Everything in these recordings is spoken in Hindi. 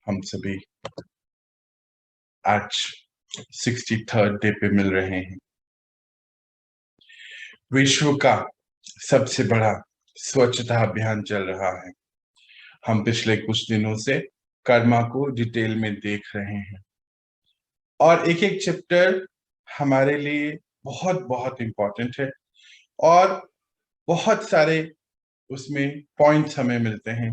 हम सभी आज 63rd डे पे मिल रहे हैं। विश्व का सबसे बड़ा स्वच्छता अभियान चल रहा है। हम पिछले कुछ दिनों से कर्मा को डिटेल में देख रहे हैं और एक एक चैप्टर हमारे लिए बहुत बहुत इंपॉर्टेंट है और बहुत सारे उसमें पॉइंट्स हमें मिलते हैं।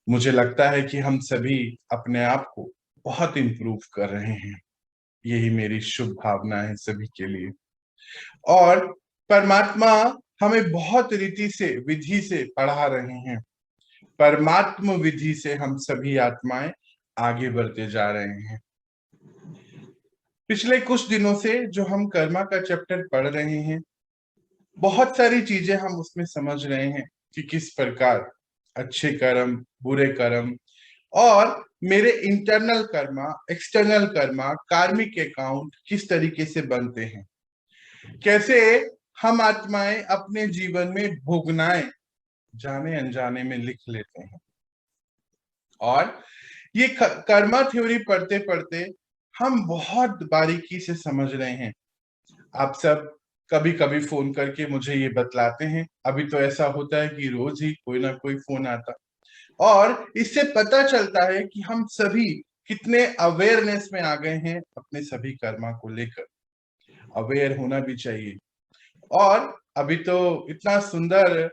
मुझे लगता है कि हम सभी अपने आप को बहुत इंप्रूव कर रहे हैं। यही मेरी शुभ भावना है सभी के लिए। और परमात्मा हमें बहुत रीति से विधि से पढ़ा रहे हैं। परमात्म विधि से हम सभी आत्माएं आगे बढ़ते जा रहे हैं। पिछले कुछ दिनों से जो हम कर्मा का चैप्टर पढ़ रहे हैं, बहुत सारी चीजें हम उसमें समझ रहे हैं कि किस प्रकार अच्छे कर्म, बुरे कर्म और मेरे इंटरनल कर्मा, एक्सटर्नल कर्मा, कार्मिक अकाउंट किस तरीके से बनते हैं, कैसे हम आत्माएं अपने जीवन में भोगनाएं जाने अनजाने में लिख लेते हैं। और ये कर्मा थ्योरी पढ़ते पढ़ते हम बहुत बारीकी से समझ रहे हैं। आप सब कभी कभी फोन करके मुझे ये बतलाते हैं, अभी तो ऐसा होता है कि रोज ही कोई ना कोई फोन आता, और इससे पता चलता है कि हम सभी कितने अवेयरनेस में आ गए हैं अपने सभी कर्मा को लेकर। अवेयर होना भी चाहिए। और अभी तो इतना सुंदर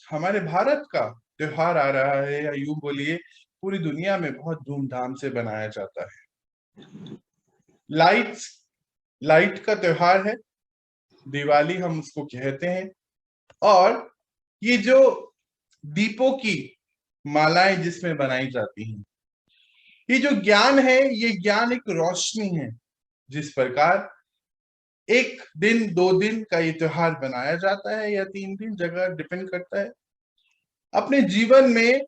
हमारे भारत का त्योहार आ रहा है, या यूं बोलिए पूरी दुनिया में बहुत धूमधाम से बनाया जाता है। लाइट का त्योहार है, दिवाली हम उसको कहते हैं। और ये जो दीपों की मालाएं जिसमें बनाई जाती हैं, ये जो ज्ञान है, ये ज्ञान एक रोशनी है। जिस प्रकार एक दिन 2 दिन का ये त्योहार बनाया जाता है या 3 दिन, जगह डिपेंड करता है। अपने जीवन में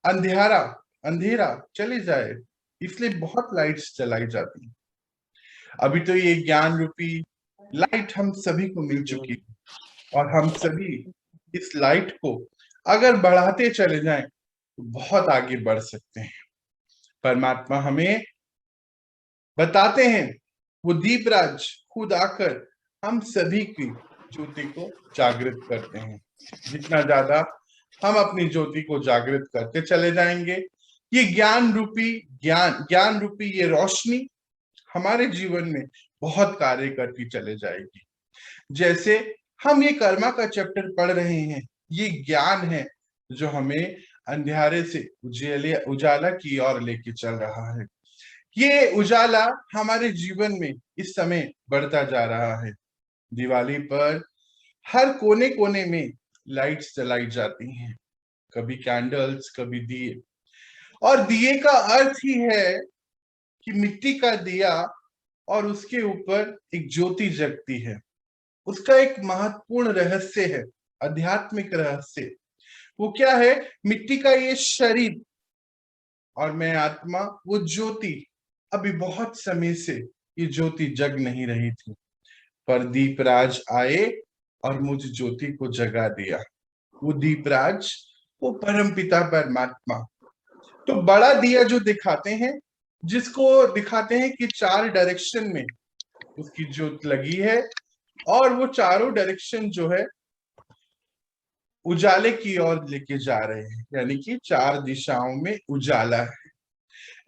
अंधेरा चले जाए इसलिए बहुत लाइट्स जलाई जाती हैं। अभी तो ये ज्ञान रूपी लाइट हम सभी को मिल चुकी है और हम सभी इस लाइट को अगर बढ़ाते चले जाएं तो बहुत आगे बढ़ सकते हैं। परमात्मा हमें बताते हैं, वो दीपराज खुद आकर हम सभी की ज्योति को जागृत करते हैं। जितना ज्यादा हम अपनी ज्योति को जागृत करते चले जाएंगे, ये ज्ञान रूपी ये रोशनी हमारे जीवन में बहुत कार्य करती चले जाएगी। जैसे हम ये कर्मा का चैप्टर पढ़ रहे हैं, ये ज्ञान है जो हमें अंधेरे से उजाला की ओर लेके चल रहा है। ये उजाला हमारे जीवन में इस समय बढ़ता जा रहा है। दिवाली पर हर कोने कोने में लाइट्स जलाई जाती हैं, कभी कैंडल्स, कभी दिए। और दिए का अर्थ ही है कि मिट्टी का दिया और उसके ऊपर एक ज्योति जगती है। उसका एक महत्वपूर्ण रहस्य है, आध्यात्मिक रहस्य। वो क्या है? मिट्टी का ये शरीर और मैं आत्मा, वो ज्योति, अभी बहुत समय से ये ज्योति जग नहीं रही थी, पर दीपराज आए और मुझ ज्योति को जगा दिया। वो दीपराज, वो परमपिता परमात्मा। तो बड़ा दिया जो दिखाते हैं, जिसको दिखाते हैं कि 4 डायरेक्शन में उसकी ज्योत लगी है और वो चारों डायरेक्शन जो है उजाले की ओर लेके जा रहे हैं, यानी कि 4 दिशाओं में उजाला है।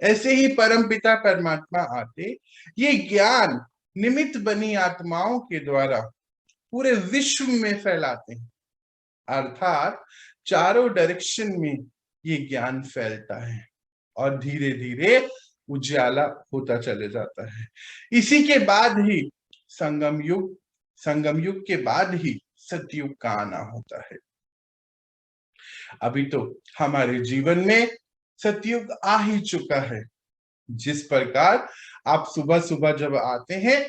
ऐसे ही परमपिता परमात्मा आते ये ज्ञान निमित्त बनी आत्माओं के द्वारा पूरे विश्व में फैलाते हैं। अर्थात चारों डायरेक्शन में ये ज्ञान फैलता है और धीरे धीरे उजाला होता चले जाता है। इसी के बाद ही संगम युग के बाद ही सतयुग का आना होता है। अभी तो हमारे जीवन में सतयुग आ ही चुका है। जिस प्रकार आप सुबह सुबह जब आते हैं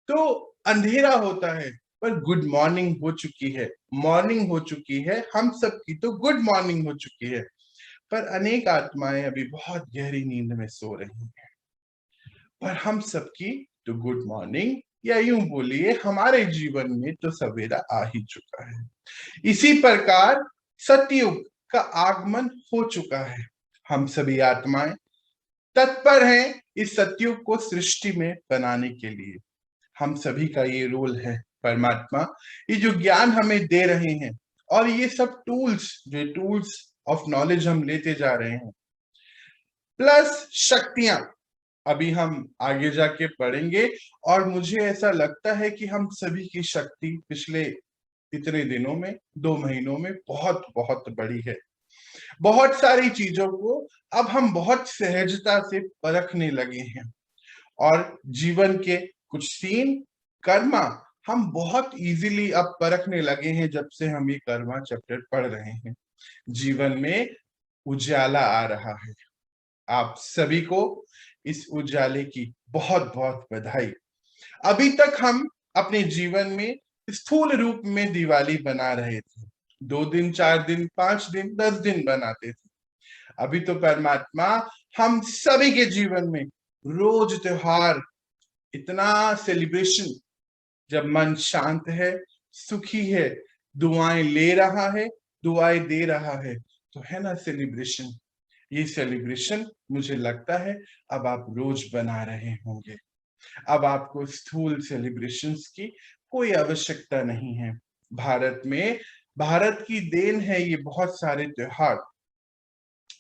तो अंधेरा होता है, पर गुड मॉर्निंग हो चुकी है, मॉर्निंग हो चुकी है, हम सबकी तो गुड मॉर्निंग हो चुकी है। पर अनेक आत्माएं अभी बहुत गहरी नींद में सो रही हैं, पर हम सबकी तो गुड मॉर्निंग, या यूं बोलिए हमारे जीवन में तो सवेरा आ ही चुका है। इसी प्रकार सतयुग का आगमन हो चुका है। हम सभी आत्माएं तत्पर हैं इस सतयुग को सृष्टि में बनाने के लिए। हम सभी का ये रोल है। परमात्मा ये जो ज्ञान हमें दे रहे हैं और ये सब टूल्स ऑफ नॉलेज हम लेते जा रहे हैं, प्लस शक्तियां अभी हम आगे जाके पढ़ेंगे। और मुझे ऐसा लगता है कि हम सभी की शक्ति पिछले इतने दिनों में, 2 महीनों में बहुत बहुत बड़ी है। बहुत सारी चीजों को अब हम बहुत सहजता से परखने लगे हैं और जीवन के कुछ सीन, कर्मा हम बहुत इजीली अब परखने लगे हैं जब से हम ये कर्मा चैप्टर पढ़ रहे हैं। जीवन में उजाला आ रहा है। आप सभी को इस उजाले की बहुत बहुत बधाई। अभी तक हम अपने जीवन में स्थूल रूप में दिवाली बना रहे थे, 2 दिन, 4 दिन, 5 दिन, 10 दिन बनाते थे। अभी तो परमात्मा हम सभी के जीवन में रोज त्योहार, इतना सेलिब्रेशन, जब मन शांत है, सुखी है, दुआएं ले रहा है, दुआएं दे रहा है, तो है ना सेलिब्रेशन। ये सेलिब्रेशन मुझे लगता है अब आप रोज बना रहे होंगे। अब आपको स्थूल सेलिब्रेशंस की कोई आवश्यकता नहीं है। भारत की देन है ये बहुत सारे त्योहार।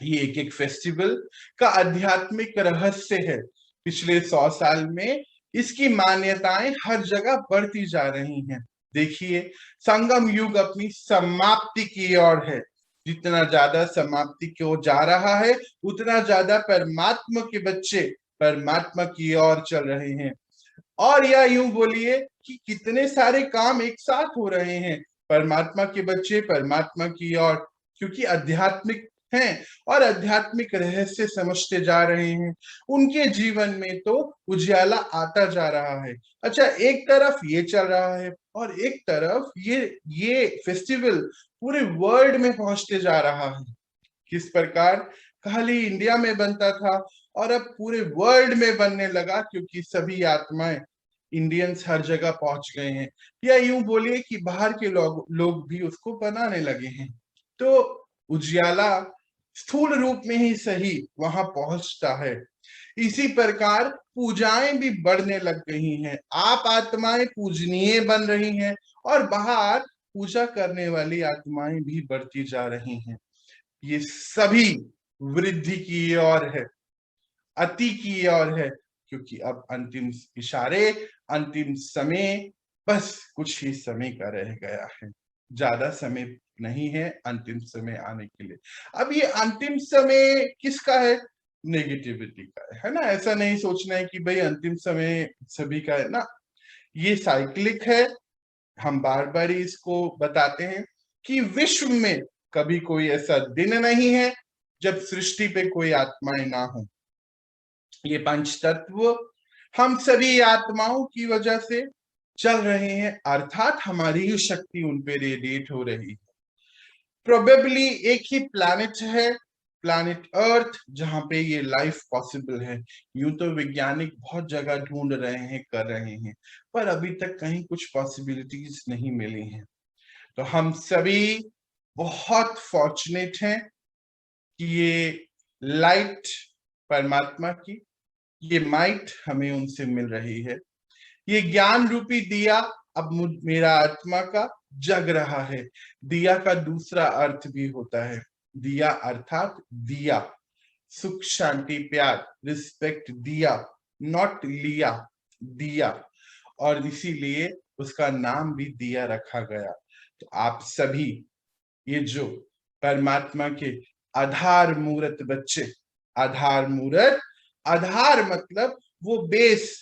ये एक एक फेस्टिवल का आध्यात्मिक रहस्य है। पिछले 100 साल में इसकी मान्यताएं हर जगह बढ़ती जा रही हैं। देखिए, संगम युग अपनी समाप्ति की ओर है। जितना ज्यादा समाप्ति की ओर जा रहा है, उतना ज्यादा परमात्मा के बच्चे परमात्मा की ओर चल रहे हैं। और या यूं बोलिए कि कितने सारे काम एक साथ हो रहे हैं। परमात्मा के बच्चे परमात्मा की ओर, क्योंकि आध्यात्मिक हैं और आध्यात्मिक रहस्य समझते जा रहे हैं, उनके जीवन में तो उजाला आता जा रहा है। अच्छा, एक तरफ ये चल रहा है और एक तरफ ये फेस्टिवल पूरे वर्ल्ड में पहुंचते जा रहा है। किस प्रकार खाली इंडिया में बनता था और अब पूरे वर्ल्ड में बनने लगा, क्योंकि सभी आत्माएं, इंडियंस हर जगह पहुंच गए हैं। या यूं बोलिए कि बाहर के लोग भी उसको बनाने लगे हैं। तो उजियाला स्थूल रूप में ही सही वहां पहुंचता है। इसी प्रकार पूजाएं भी बढ़ने लग गई हैं। आप आत्माएं पूजनीय बन रही हैं और बाहर पूजा करने वाली आत्माएं भी बढ़ती जा रही हैं। ये सभी वृद्धि की ओर है, अति की ओर है, क्योंकि अब अंतिम इशारे, अंतिम समय, बस कुछ ही समय का रह गया है। ज्यादा समय नहीं है अंतिम समय आने के लिए। अब ये अंतिम समय किसका है? नेगेटिविटी का है ना। ऐसा नहीं सोचना है कि भाई अंतिम समय सभी का है ना। ये साइक्लिक है। हम बार बार इसको बताते हैं कि विश्व में कभी कोई ऐसा दिन नहीं है जब सृष्टि पे कोई आत्माएं ना हो। ये पंच तत्व हम सभी आत्माओं की वजह से चल रहे हैं, अर्थात हमारी ही शक्ति उन पे रेडिएट हो रही है। प्रोबेबली एक ही प्लैनेट है, प्लैनेट अर्थ, जहां पे ये लाइफ पॉसिबल है। यूं तो वैज्ञानिक बहुत जगह ढूंढ रहे हैं, कर रहे हैं, पर अभी तक कहीं कुछ पॉसिबिलिटीज नहीं मिली हैं। तो हम सभी बहुत फॉर्चुनेट हैं कि ये लाइट परमात्मा की, ये माइट हमें उनसे मिल रही है। ये ज्ञान रूपी दिया अब मेरा आत्मा का जग रहा है। दिया का दूसरा अर्थ भी होता है। दिया अर्थात दिया, सुख, शांति, प्यार, रिस्पेक्ट, दिया, नॉट लिया, दिया। और इसीलिए उसका नाम भी दिया रखा गया। तो आप सभी ये जो परमात्मा के आधार मूर्त बच्चे, आधार मूर्त, आधार मतलब वो बेस,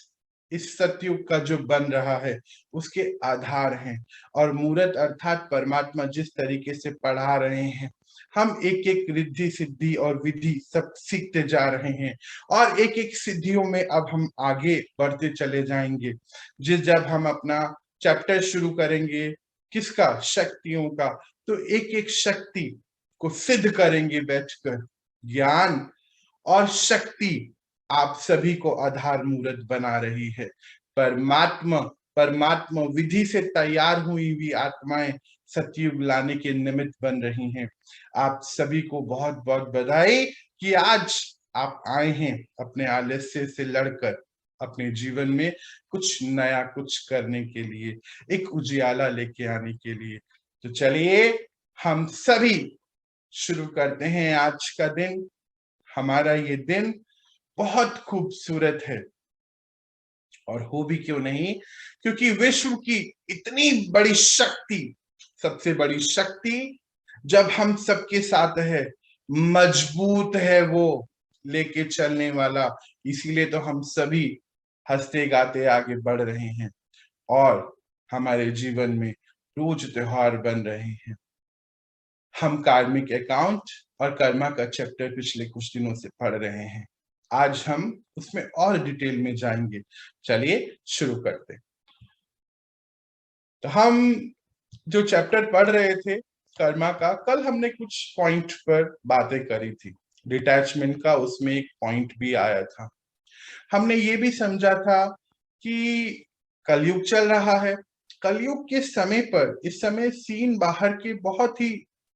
इस सतयुग का जो बन रहा है उसके आधार हैं। और मूर्त अर्थात परमात्मा जिस तरीके से पढ़ा रहे हैं, हम एक एक रिद्धि सिद्धि और विधि सब सीखते जा रहे हैं और एक एक सिद्धियों में अब हम आगे बढ़ते चले जाएंगे। जब हम अपना चैप्टर शुरू करेंगे किसका? शक्तियों का, तो एक एक शक्ति को सिद्ध करेंगे बैठकर। ज्ञान और शक्ति आप सभी को आधार मूर्त बना रही है। परमात्मा विधि से तैयार हुई हुई आत्माएं सतयुग लाने के निमित्त बन रही हैं। आप सभी को बहुत बहुत बधाई कि आज आप आए हैं अपने आलस्य से लड़कर अपने जीवन में कुछ नया कुछ करने के लिए, एक उजियाला लेके आने के लिए। तो चलिए हम सभी शुरू करते हैं आज का दिन। हमारा ये दिन बहुत खूबसूरत है, और हो भी क्यों नहीं, क्योंकि विश्व की इतनी बड़ी शक्ति, सबसे बड़ी शक्ति जब हम सबके साथ है, मजबूत है वो लेके चलने वाला। इसीलिए तो हम सभी हंसते गाते आगे बढ़ रहे हैं और हमारे जीवन में रोज त्योहार बन रहे हैं। हम कार्मिक अकाउंट और कर्मा का चैप्टर पिछले कुछ दिनों से पढ़ रहे हैं। आज हम उसमें और डिटेल में जाएंगे। चलिए शुरू करते हैं। तो हम जो चैप्टर पढ़ रहे थे कर्मा का, कल हमने कुछ पॉइंट पर बातें करी थी। डिटैचमेंट का उसमें एक पॉइंट भी आया था। हमने ये भी समझा था कि कलयुग चल रहा है। कलयुग के समय पर इस समय सीन बाहर के बहुत ही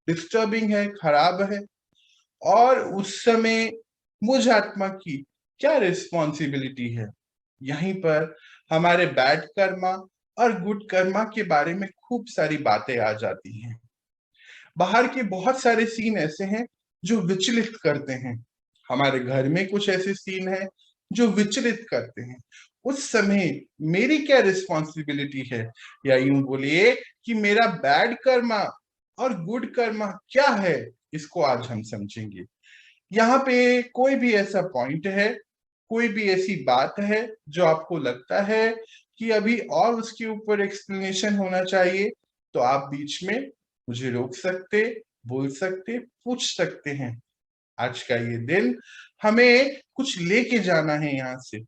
डिस्टर्बिंग है, खराब है, और उस समय मुझ आत्मा की क्या रिस्पॉन्सिबिलिटी है। यहीं पर हमारे बैड कर्मा और गुड कर्मा के बारे में खूब सारी बातें आ जाती हैं। बाहर के बहुत सारे सीन ऐसे हैं जो विचलित करते हैं। हमारे घर में कुछ ऐसे सीन हैं जो विचलित करते हैं। उस समय मेरी क्या रिस्पॉन्सिबिलिटी है, या यूं बोलिए कि मेरा बैड कर्मा और गुड कर्मा क्या है, इसको आज हम समझेंगे। यहाँ पे कोई भी ऐसा पॉइंट है, कोई भी ऐसी बात है जो आपको लगता है कि अभी और उसके ऊपर एक्सप्लेनेशन होना चाहिए, तो आप बीच में मुझे रोक सकते, बोल सकते, पूछ सकते हैं। आज का ये दिन हमें कुछ लेके जाना है यहाँ से।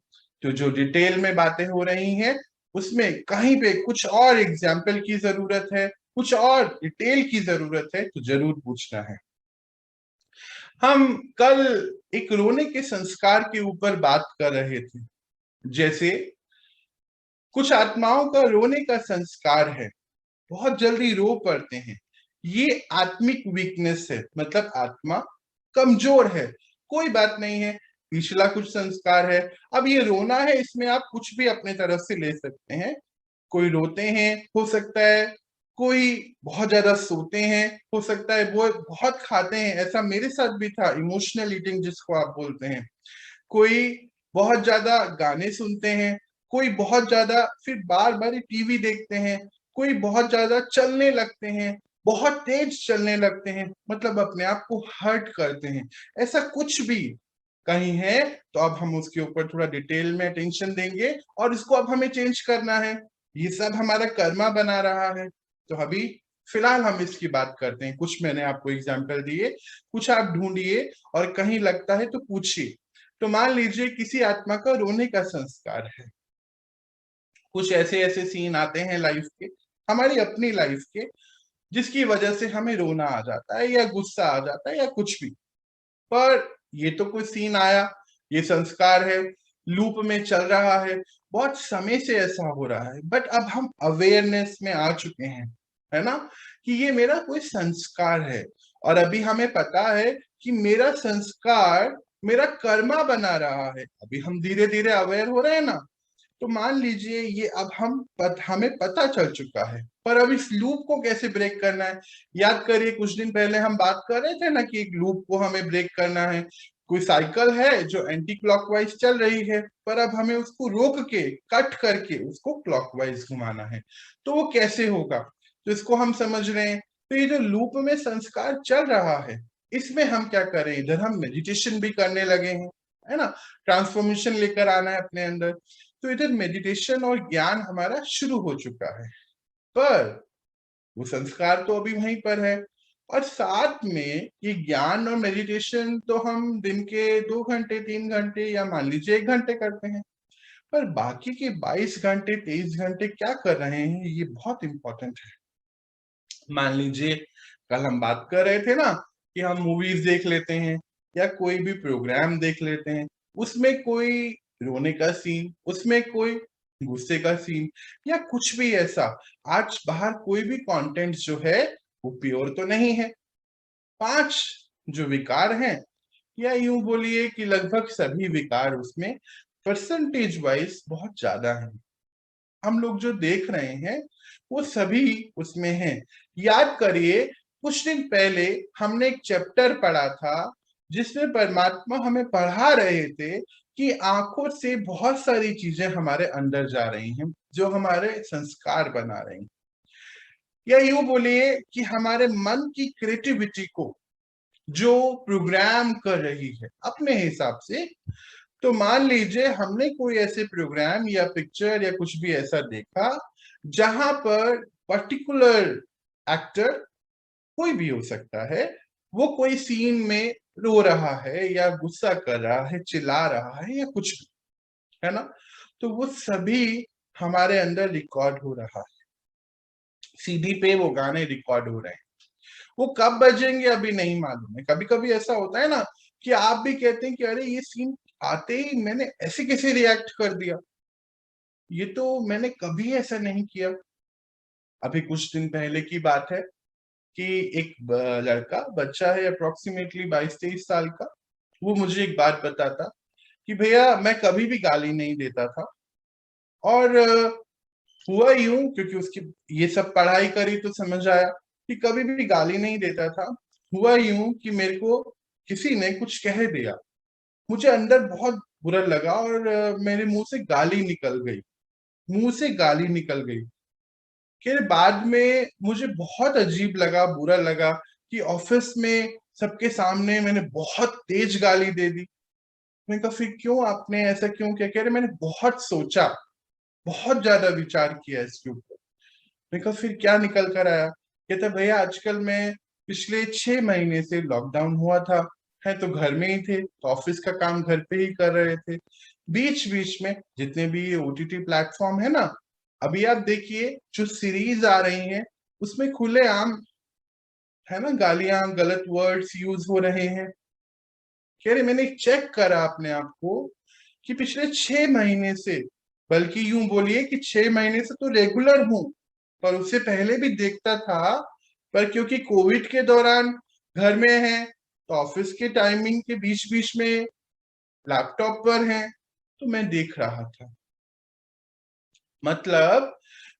तो जो डिटेल में बातें हो रही हैं उसमें कहीं पे कुछ और एग्जाम्पल की जरूरत है, कुछ और डिटेल की जरूरत है, तो जरूर पूछना है। हम कल एक रोने के संस्कार के ऊपर बात कर रहे थे। जैसे कुछ आत्माओं का रोने का संस्कार है, बहुत जल्दी रो पड़ते हैं। ये आत्मिक वीकनेस है, मतलब आत्मा कमजोर है। कोई बात नहीं है, पिछला कुछ संस्कार है। अब ये रोना है, इसमें आप कुछ भी अपने तरफ से ले सकते हैं। कोई रोते हैं, हो सकता है कोई बहुत ज्यादा सोते हैं, हो सकता है वो बहुत खाते हैं, ऐसा मेरे साथ भी था, इमोशनल ईटिंग जिसको आप बोलते हैं। कोई बहुत ज्यादा गाने सुनते हैं, कोई बहुत ज्यादा फिर बार बार टीवी देखते हैं, कोई बहुत ज्यादा चलने लगते हैं, बहुत तेज चलने लगते हैं, मतलब अपने आप को हर्ट करते हैं। ऐसा कुछ भी कहीं है तो अब हम उसके ऊपर थोड़ा डिटेल में अटेंशन देंगे, और इसको अब हमें चेंज करना है। ये सब हमारा कर्मा बना रहा है। तो अभी फिलहाल हम इसकी बात करते हैं। कुछ मैंने आपको एग्जाम्पल दिए, कुछ आप ढूंढिए, और कहीं लगता है तो पूछिए। तो मान लीजिए किसी आत्मा का रोने का संस्कार है। कुछ ऐसे ऐसे सीन आते हैं लाइफ के, हमारी अपनी लाइफ के, जिसकी वजह से हमें रोना आ जाता है या गुस्सा आ जाता है या कुछ भी। पर ये तो कोई सीन आया, ये संस्कार है, लूप में चल रहा है, बहुत समय से ऐसा हो रहा है, बट अब हम अवेयरनेस में आ चुके हैं, है ना, कि ये मेरा कोई संस्कार है। और अभी हमें पता है कि मेरा संस्कार मेरा कर्मा बना रहा है। अभी हम धीरे धीरे अवेयर हो रहे हैं ना। तो मान लीजिए ये अब हमें पता चल चुका है, पर अब इस लूप को कैसे ब्रेक करना है। याद करिए कुछ दिन पहले हम बात कर रहे थे ना कि एक लूप को हमें ब्रेक करना है। कोई साइकिल है जो एंटी क्लॉकवाइज चल रही है, पर अब हमें उसको रोक के, कट करके उसको क्लॉकवाइज घुमाना है। तो वो कैसे होगा, तो इसको हम समझ रहे हैं। तो ये जो लूप में संस्कार चल रहा है, इसमें हम क्या करें, इधर हम मेडिटेशन भी करने लगे हैं, है ना, ट्रांसफॉर्मेशन लेकर आना है अपने अंदर। तो इधर मेडिटेशन और ज्ञान हमारा शुरू हो चुका है, पर वो संस्कार तो अभी वहीं पर है। और साथ में ये ज्ञान और मेडिटेशन तो हम दिन के 2 घंटे 3 घंटे या मान लीजिए 1 घंटे करते हैं, पर बाकी के 22 घंटे 23 घंटे क्या कर रहे हैं, ये बहुत इंपॉर्टेंट है। मान लीजिए कल हम बात कर रहे थे ना कि हम मूवीज देख लेते हैं या कोई भी प्रोग्राम देख लेते हैं, उसमें कोई रोने का सीन, उसमें कोई गुस्से का सीन या कुछ भी ऐसा। आज बाहर कोई भी कंटेंट जो है वो प्योर तो नहीं है। 5 जो विकार हैं, या यूं बोलिए कि लगभग सभी विकार उसमें परसेंटेज वाइज बहुत ज्यादा है। हम लोग जो देख रहे हैं वो सभी उसमें हैं। याद करिए, कुछ दिन पहले हमने एक चैप्टर पढ़ा था जिसमें परमात्मा हमें पढ़ा रहे थे कि आंखों से बहुत सारी चीजें हमारे अंदर जा रही हैं जो हमारे संस्कार बना रही हैं, या यूं बोलिए कि हमारे मन की क्रिएटिविटी को जो प्रोग्राम कर रही है अपने हिसाब से। तो मान लीजिए हमने कोई ऐसे प्रोग्राम या पिक्चर या कुछ भी ऐसा देखा जहां पर पर्टिकुलर एक्टर, कोई भी हो सकता है, वो कोई सीन में रो रहा है या गुस्सा कर रहा है, चिल्ला रहा है या कुछ भी, है ना। तो वो सभी हमारे अंदर रिकॉर्ड हो रहा है, सीडी पे वो गाने रिकॉर्ड हो रहे हैं। वो कब बजेंगे अभी नहीं मालूम है। कभी कभी ऐसा होता है ना कि आप भी कहते हैं कि अरे ये सीन आते ही मैंने ऐसे कैसे रिएक्ट कर दिया, ये तो मैंने कभी ऐसा नहीं किया। अभी कुछ दिन पहले की बात है कि एक लड़का बच्चा है अप्रोक्सीमेटली 22-23 साल का, वो मुझे एक बात बताता कि भैया मैं कभी भी गाली नहीं देता था, और हुआ यूं क्योंकि उसकी ये सब पढ़ाई करी तो समझ आया कि कभी भी गाली नहीं देता था। हुआ यूं कि मेरे को किसी ने कुछ कह दिया, मुझे अंदर बहुत बुरा लगा और मेरे मुंह से गाली निकल गई, मुंह से गाली निकल गई। फिर बाद में मुझे बहुत अजीब लगा, बुरा लगा कि ऑफिस में सबके सामने मैंने बहुत तेज गाली दे दी। मैंने कहा फिर क्यों, आपने ऐसा क्यों किया? कह रहे मैंने बहुत सोचा, बहुत ज्यादा विचार किया इसके ऊपर। मैंने कहा फिर क्या निकल कर आया? कहता भैया आजकल मैं पिछले 6 महीने से लॉकडाउन हुआ था, है तो घर में ही थे, तो ऑफिस का काम घर पे ही कर रहे थे। बीच बीच में जितने भी ओटीटी प्लेटफॉर्म है ना, अभी आप देखिए जो सीरीज आ रही हैं उसमें खुलेआम, है ना, गालियां, गलत वर्ड्स यूज हो रहे हैं। कह रहे मैंने चेक करा अपने आप को कि पिछले 6 महीने से, बल्कि यूं बोलिए कि 6 महीने से तो रेगुलर हूं, पर उससे पहले भी देखता था। पर क्योंकि कोविड के दौरान घर में है तो ऑफिस के टाइमिंग के बीच बीच में लैपटॉप पर है, तो मैं देख रहा था। मतलब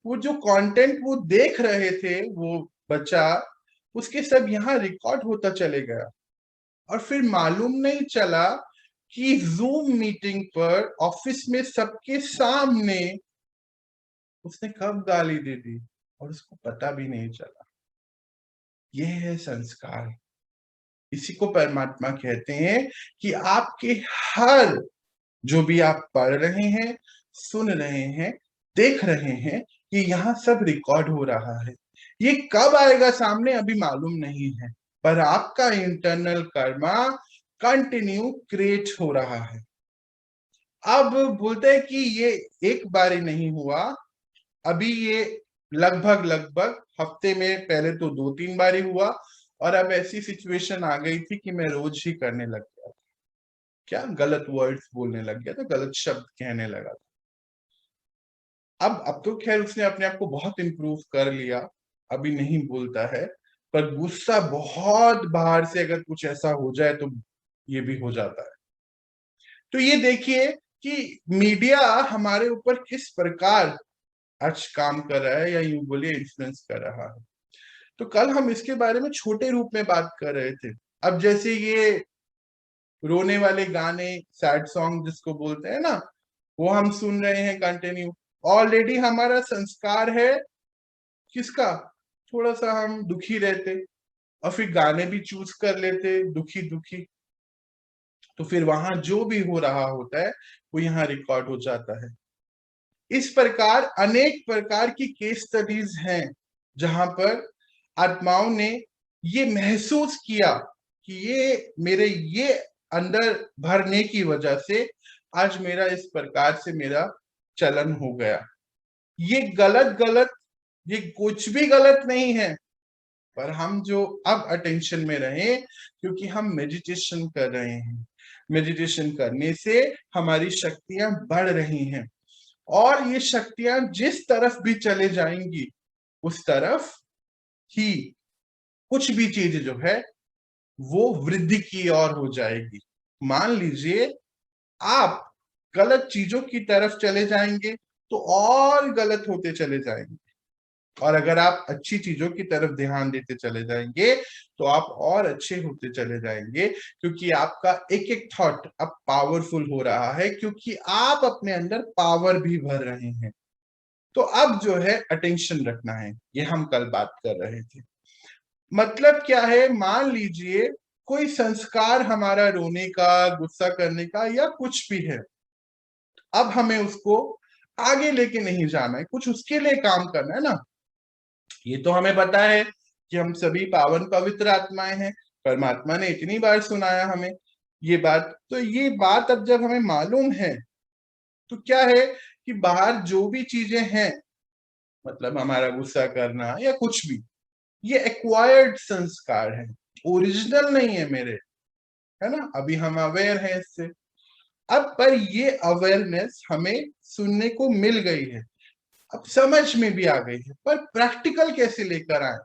वो जो कंटेंट वो देख रहे थे वो बच्चा, उसके सब यहाँ रिकॉर्ड होता चले गया। और फिर मालूम नहीं चला कि जूम मीटिंग पर ऑफिस में सबके सामने उसने कब गाली दे दी और उसको पता भी नहीं चला। यह है संस्कार। इसी को परमात्मा कहते हैं कि आपके हर जो भी आप पढ़ रहे हैं, सुन रहे हैं, देख रहे हैं, कि यहाँ सब रिकॉर्ड हो रहा है। ये कब आएगा सामने अभी मालूम नहीं है, पर आपका इंटरनल कर्मा कंटिन्यू क्रिएट हो रहा है। अब बोलते हैं कि ये एक बार ही नहीं हुआ, अभी ये लगभग लगभग हफ्ते में पहले तो 2-3 बार ही हुआ, और अब ऐसी सिचुएशन आ गई थी कि मैं रोज ही करने लग गया था। क्या गलत वर्ड्स बोलने लग गया था, गलत शब्द कहने लगा था। अब तो खैर उसने अपने आप को बहुत इम्प्रूव कर लिया, अभी नहीं बोलता है। पर गुस्सा बहुत बाहर से अगर कुछ ऐसा हो जाए तो ये भी हो जाता है। तो ये देखिए कि मीडिया हमारे ऊपर किस प्रकार आज काम कर रहा है, या यूं बोलिए इन्फ्लुएंस कर रहा है। तो कल हम इसके बारे में छोटे रूप में बात कर रहे थे। अब जैसे ये रोने वाले गाने, सैड सॉन्ग जिसको बोलते हैं ना, वो हम सुन रहे हैं कंटिन्यू। ऑलरेडी हमारा संस्कार है किसका, थोड़ा सा हम दुखी रहते और फिर गाने भी चूज कर लेते दुखी दुखी, तो फिर वहां जो भी हो रहा होता है वो यहाँ रिकॉर्ड हो जाता है। इस प्रकार अनेक प्रकार की केस स्टडीज हैं जहां पर आत्माओं ने ये महसूस किया कि ये मेरे ये अंदर भरने की वजह से आज मेरा इस प्रकार से मेरा चलन हो गया। ये गलत गलत, ये कुछ भी गलत नहीं है, पर हम जो अब अटेंशन में रहे क्योंकि हम मेडिटेशन कर रहे हैं। मेडिटेशन करने से हमारी शक्तियां बढ़ रही हैं। और ये शक्तियां जिस तरफ भी चले जाएंगी उस तरफ ही कुछ भी चीज जो है वो वृद्धि की ओर हो जाएगी। मान लीजिए आप गलत चीजों की तरफ चले जाएंगे तो और गलत होते चले जाएंगे, और अगर आप अच्छी चीजों की तरफ ध्यान देते चले जाएंगे तो आप और अच्छे होते चले जाएंगे, क्योंकि आपका एक एक थॉट अब पावरफुल हो रहा है, क्योंकि आप अपने अंदर पावर भी भर रहे हैं। तो अब जो है अटेंशन रखना है, ये हम कल बात कर रहे थे। मतलब क्या है, मान लीजिए कोई संस्कार हमारा रोने का, गुस्सा करने का या कुछ भी है, अब हमें उसको आगे लेके नहीं जाना है, कुछ उसके लिए काम करना है ना। ये तो हमें पता है कि हम सभी पावन पवित्र आत्माएं हैं, परमात्मा ने इतनी बार सुनाया हमें ये बात। तो ये बात अब जब हमें मालूम है तो क्या है कि बाहर जो भी चीजें हैं, मतलब हमारा गुस्सा करना या कुछ भी, ये एक्वायर्ड संस्कार है, ओरिजिनल नहीं है मेरे, है ना। अभी हम अवेयर हैं इससे। अब पर ये अवेयरनेस हमें सुनने को मिल गई है, अब समझ में भी आ गई है, पर प्रैक्टिकल कैसे लेकर आए?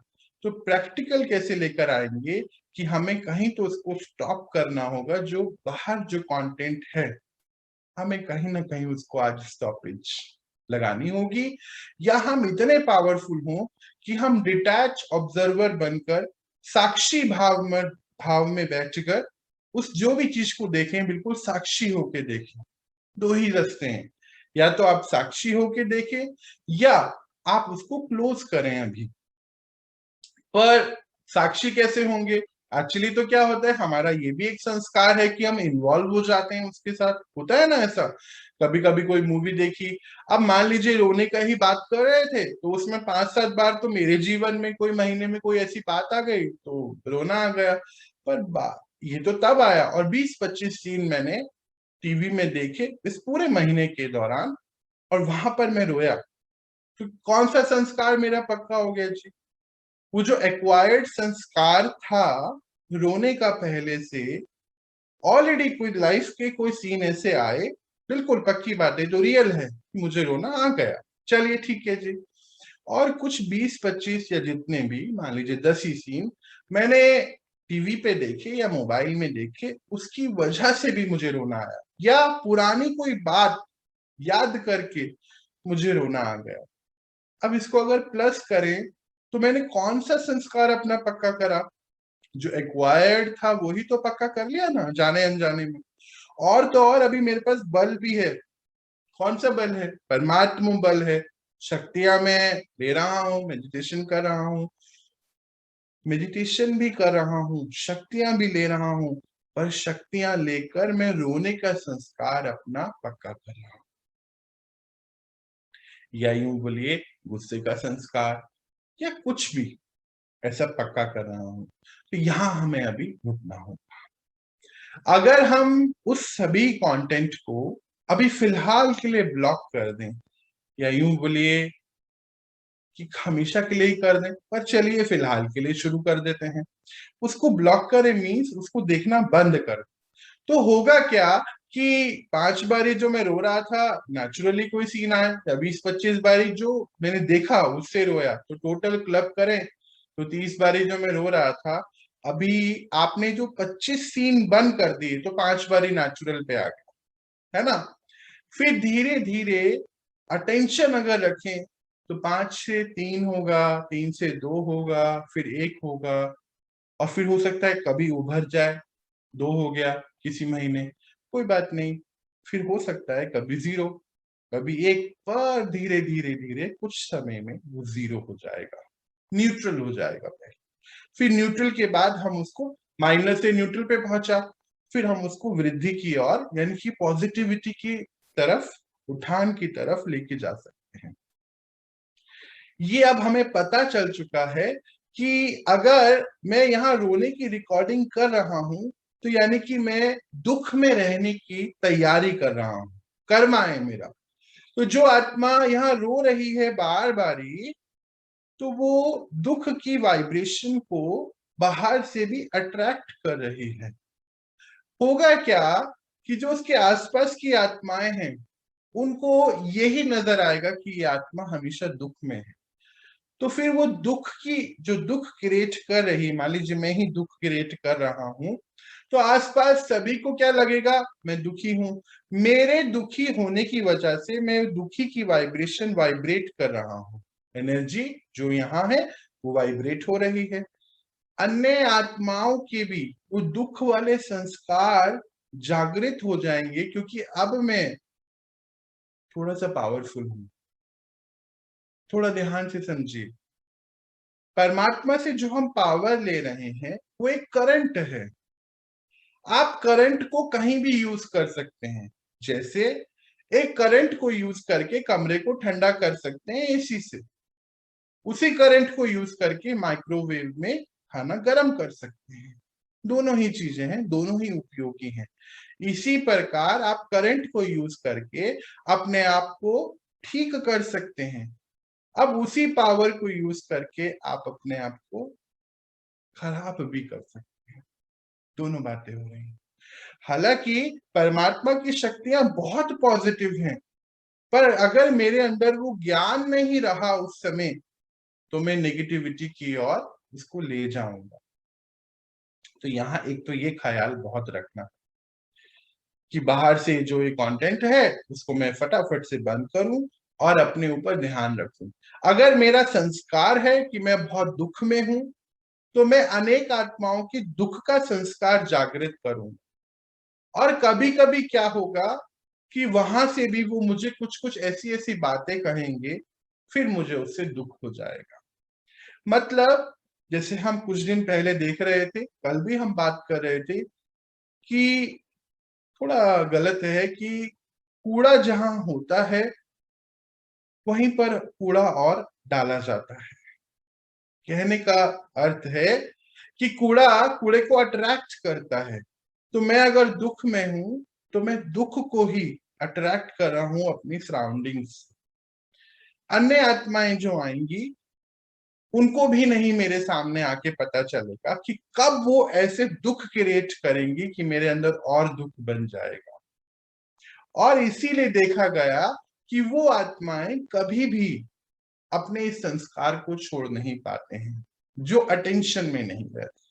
तो प्रैक्टिकल कैसे लेकर आएंगे कि हमें कहीं तो उसको स्टॉप करना होगा, जो बाहर जो कंटेंट है हमें कहीं ना कहीं उसको आज स्टॉपेज लगानी होगी, या हम इतने पावरफुल हों कि हम डिटैच ऑब्जर्वर बनकर साक्षी भाव में बैठकर उस जो भी चीज को देखें, बिल्कुल साक्षी होके देखें। दो ही रास्ते हैं, या तो आप साक्षी होके देखें या आप उसको क्लोज करें अभी। पर साक्षी कैसे होंगे? एक्चुअली तो क्या होता है, हमारा ये भी एक संस्कार है कि हम इन्वॉल्व हो जाते हैं उसके साथ, होता है ना ऐसा। कभी कभी कोई मूवी देखी, अब मान लीजिए रोने का ही बात कर रहे थे, तो उसमें 5-7 बार तो मेरे जीवन में कोई महीने में कोई ऐसी बात आ गई तो रोना आ गया। पर ये तो तब आया, और 20-25 सीन मैंने टीवी में देखे इस पूरे महीने के दौरान, और वहां पर मैं रोया। तो कौन सा संस्कार मेरा पक्का हो गया जी? वो जो एक्वायर्ड संस्कार था रोने का पहले से, ऑलरेडी कोई लाइफ के कोई सीन ऐसे आए, बिल्कुल पक्की बात है, जो रियल है, मुझे रोना आ गया, चलिए ठीक है जी। और कुछ 20-25 या जितने भी, मान लीजिए 10 ही सीन मैंने टीवी पे देखे या मोबाइल में देखे, उसकी वजह से भी मुझे रोना आया, या पुरानी कोई बात याद करके मुझे रोना आ गया। अब इसको अगर प्लस करें तो मैंने कौन सा संस्कार अपना पक्का करा? जो एक्वायर्ड था वही तो पक्का कर लिया ना, जाने अनजाने में। और तो और अभी मेरे पास बल भी है। कौन सा बल है? परमात्मा बल है। शक्तियां मैं ले रहा हूं, मेडिटेशन कर रहा हूं, मेडिटेशन भी कर रहा हूं, शक्तियां भी ले रहा हूं, पर शक्तियां लेकर मैं रोने का संस्कार अपना पक्का कर रहा हूं, या यूं बोलिए गुस्से का संस्कार, या कुछ भी ऐसा पक्का कर रहा हूं। तो यहां हमें अभी रुकना होगा। अगर हम उस सभी कंटेंट को अभी फिलहाल के लिए ब्लॉक कर दें, या यूं बोलिए कि हमेशा के लिए ही कर दें, पर चलिए फिलहाल के लिए शुरू कर देते हैं। उसको ब्लॉक करें मीन्स उसको देखना बंद कर, तो होगा क्या कि 5 बारी जो मैं रो रहा था, नेचुरली कोई सीन आया, या 20-25 बारी जो मैंने देखा उससे रोया, तो टोटल क्लब करें तो 30 बारी जो मैं रो रहा था। अभी आपने जो 25 सीन बंद कर दिए तो 5 बारी नेचुरल पे आ गया, है ना। फिर धीरे धीरे अटेंशन अगर रखें तो 5 से 3 होगा, 3 से 2 होगा, फिर 1 होगा, और फिर हो सकता है कभी उभर जाए, 2 हो गया किसी महीने, कोई बात नहीं, फिर हो सकता है कभी 0, कभी 1, पर धीरे धीरे धीरे कुछ समय में वो 0 हो जाएगा, न्यूट्रल हो जाएगा पहले। फिर न्यूट्रल के बाद हम उसको माइनस से न्यूट्रल पे पहुंचा, फिर हम उसको वृद्धि की ओर यानी कि पॉजिटिविटी की तरफ, उठान की तरफ लेके जा सकते हैं। ये अब हमें पता चल चुका है कि अगर मैं यहाँ रोने की रिकॉर्डिंग कर रहा हूं तो यानी कि मैं दुख में रहने की तैयारी कर रहा हूं, कर्मा है मेरा। तो जो आत्मा यहाँ रो रही है बार बारी, तो वो दुख की वाइब्रेशन को बाहर से भी अट्रैक्ट कर रही है। होगा क्या कि जो उसके आसपास की आत्माएं हैं उनको यही नजर आएगा कि ये आत्मा हमेशा दुख में है। तो फिर वो दुख की जो दुख क्रिएट कर रही, मान लीजिए मैं ही दुख क्रिएट कर रहा हूं, तो आसपास सभी को क्या लगेगा, मैं दुखी हूं। मेरे दुखी होने की वजह से मैं दुखी की वाइब्रेशन वाइब्रेट कर रहा हूं, एनर्जी जो यहाँ है वो वाइब्रेट हो रही है। अन्य आत्माओं के भी वो दुख वाले संस्कार जागृत हो जाएंगे, क्योंकि अब मैं थोड़ा सा पावरफुल हूं। थोड़ा ध्यान से समझिए, परमात्मा से जो हम पावर ले रहे हैं वो एक करंट है। आप करंट को कहीं भी यूज कर सकते हैं। जैसे एक करंट को यूज करके कमरे को ठंडा कर सकते हैं एसी से, उसी करंट को यूज करके माइक्रोवेव में खाना गर्म कर सकते हैं। दोनों ही चीजें हैं, दोनों ही उपयोगी हैं। इसी प्रकार आप करंट को यूज करके अपने आप को ठीक कर सकते हैं। अब उसी पावर को यूज करके आप अपने आप को खराब भी कर सकते हैं। दोनों बातें हो रही हैं। हालांकि परमात्मा की शक्तियां बहुत पॉजिटिव हैं, पर अगर मेरे अंदर वो ज्ञान नहीं रहा उस समय, तो मैं नेगेटिविटी की ओर इसको ले जाऊंगा। तो यहाँ एक तो ये ख्याल बहुत रखना कि बाहर से जो ये कंटेंट है उसको मैं फटाफट से बंद करूं और अपने ऊपर ध्यान रखूं। अगर मेरा संस्कार है कि मैं बहुत दुख में हूं, तो मैं अनेक आत्माओं की दुख का संस्कार जागृत करूं। और कभी कभी क्या होगा कि वहां से भी वो मुझे कुछ कुछ ऐसी ऐसी बातें कहेंगे, फिर मुझे उससे दुख हो जाएगा। मतलब जैसे हम कुछ दिन पहले देख रहे थे, कल भी हम बात कर रहे थे कि थोड़ा गलत है कि कूड़ा जहां होता है वहीं पर कूड़ा और डाला जाता है। कहने का अर्थ है कि कूड़ा कूड़े को अट्रैक्ट करता है। तो मैं अगर दुख में हूं, तो मैं दुख को ही अट्रैक्ट कर रहा हूं अपनी सराउंडिंग्स। अन्य आत्माएं जो आएंगी उनको भी नहीं मेरे सामने आके पता चलेगा कि कब वो ऐसे दुख क्रिएट करेंगी कि मेरे अंदर और दुख बन जाएगा। और इसीलिए देखा गया कि वो आत्माएं कभी भी अपने इस संस्कार को छोड़ नहीं पाते हैं, जो अटेंशन में नहीं रहते।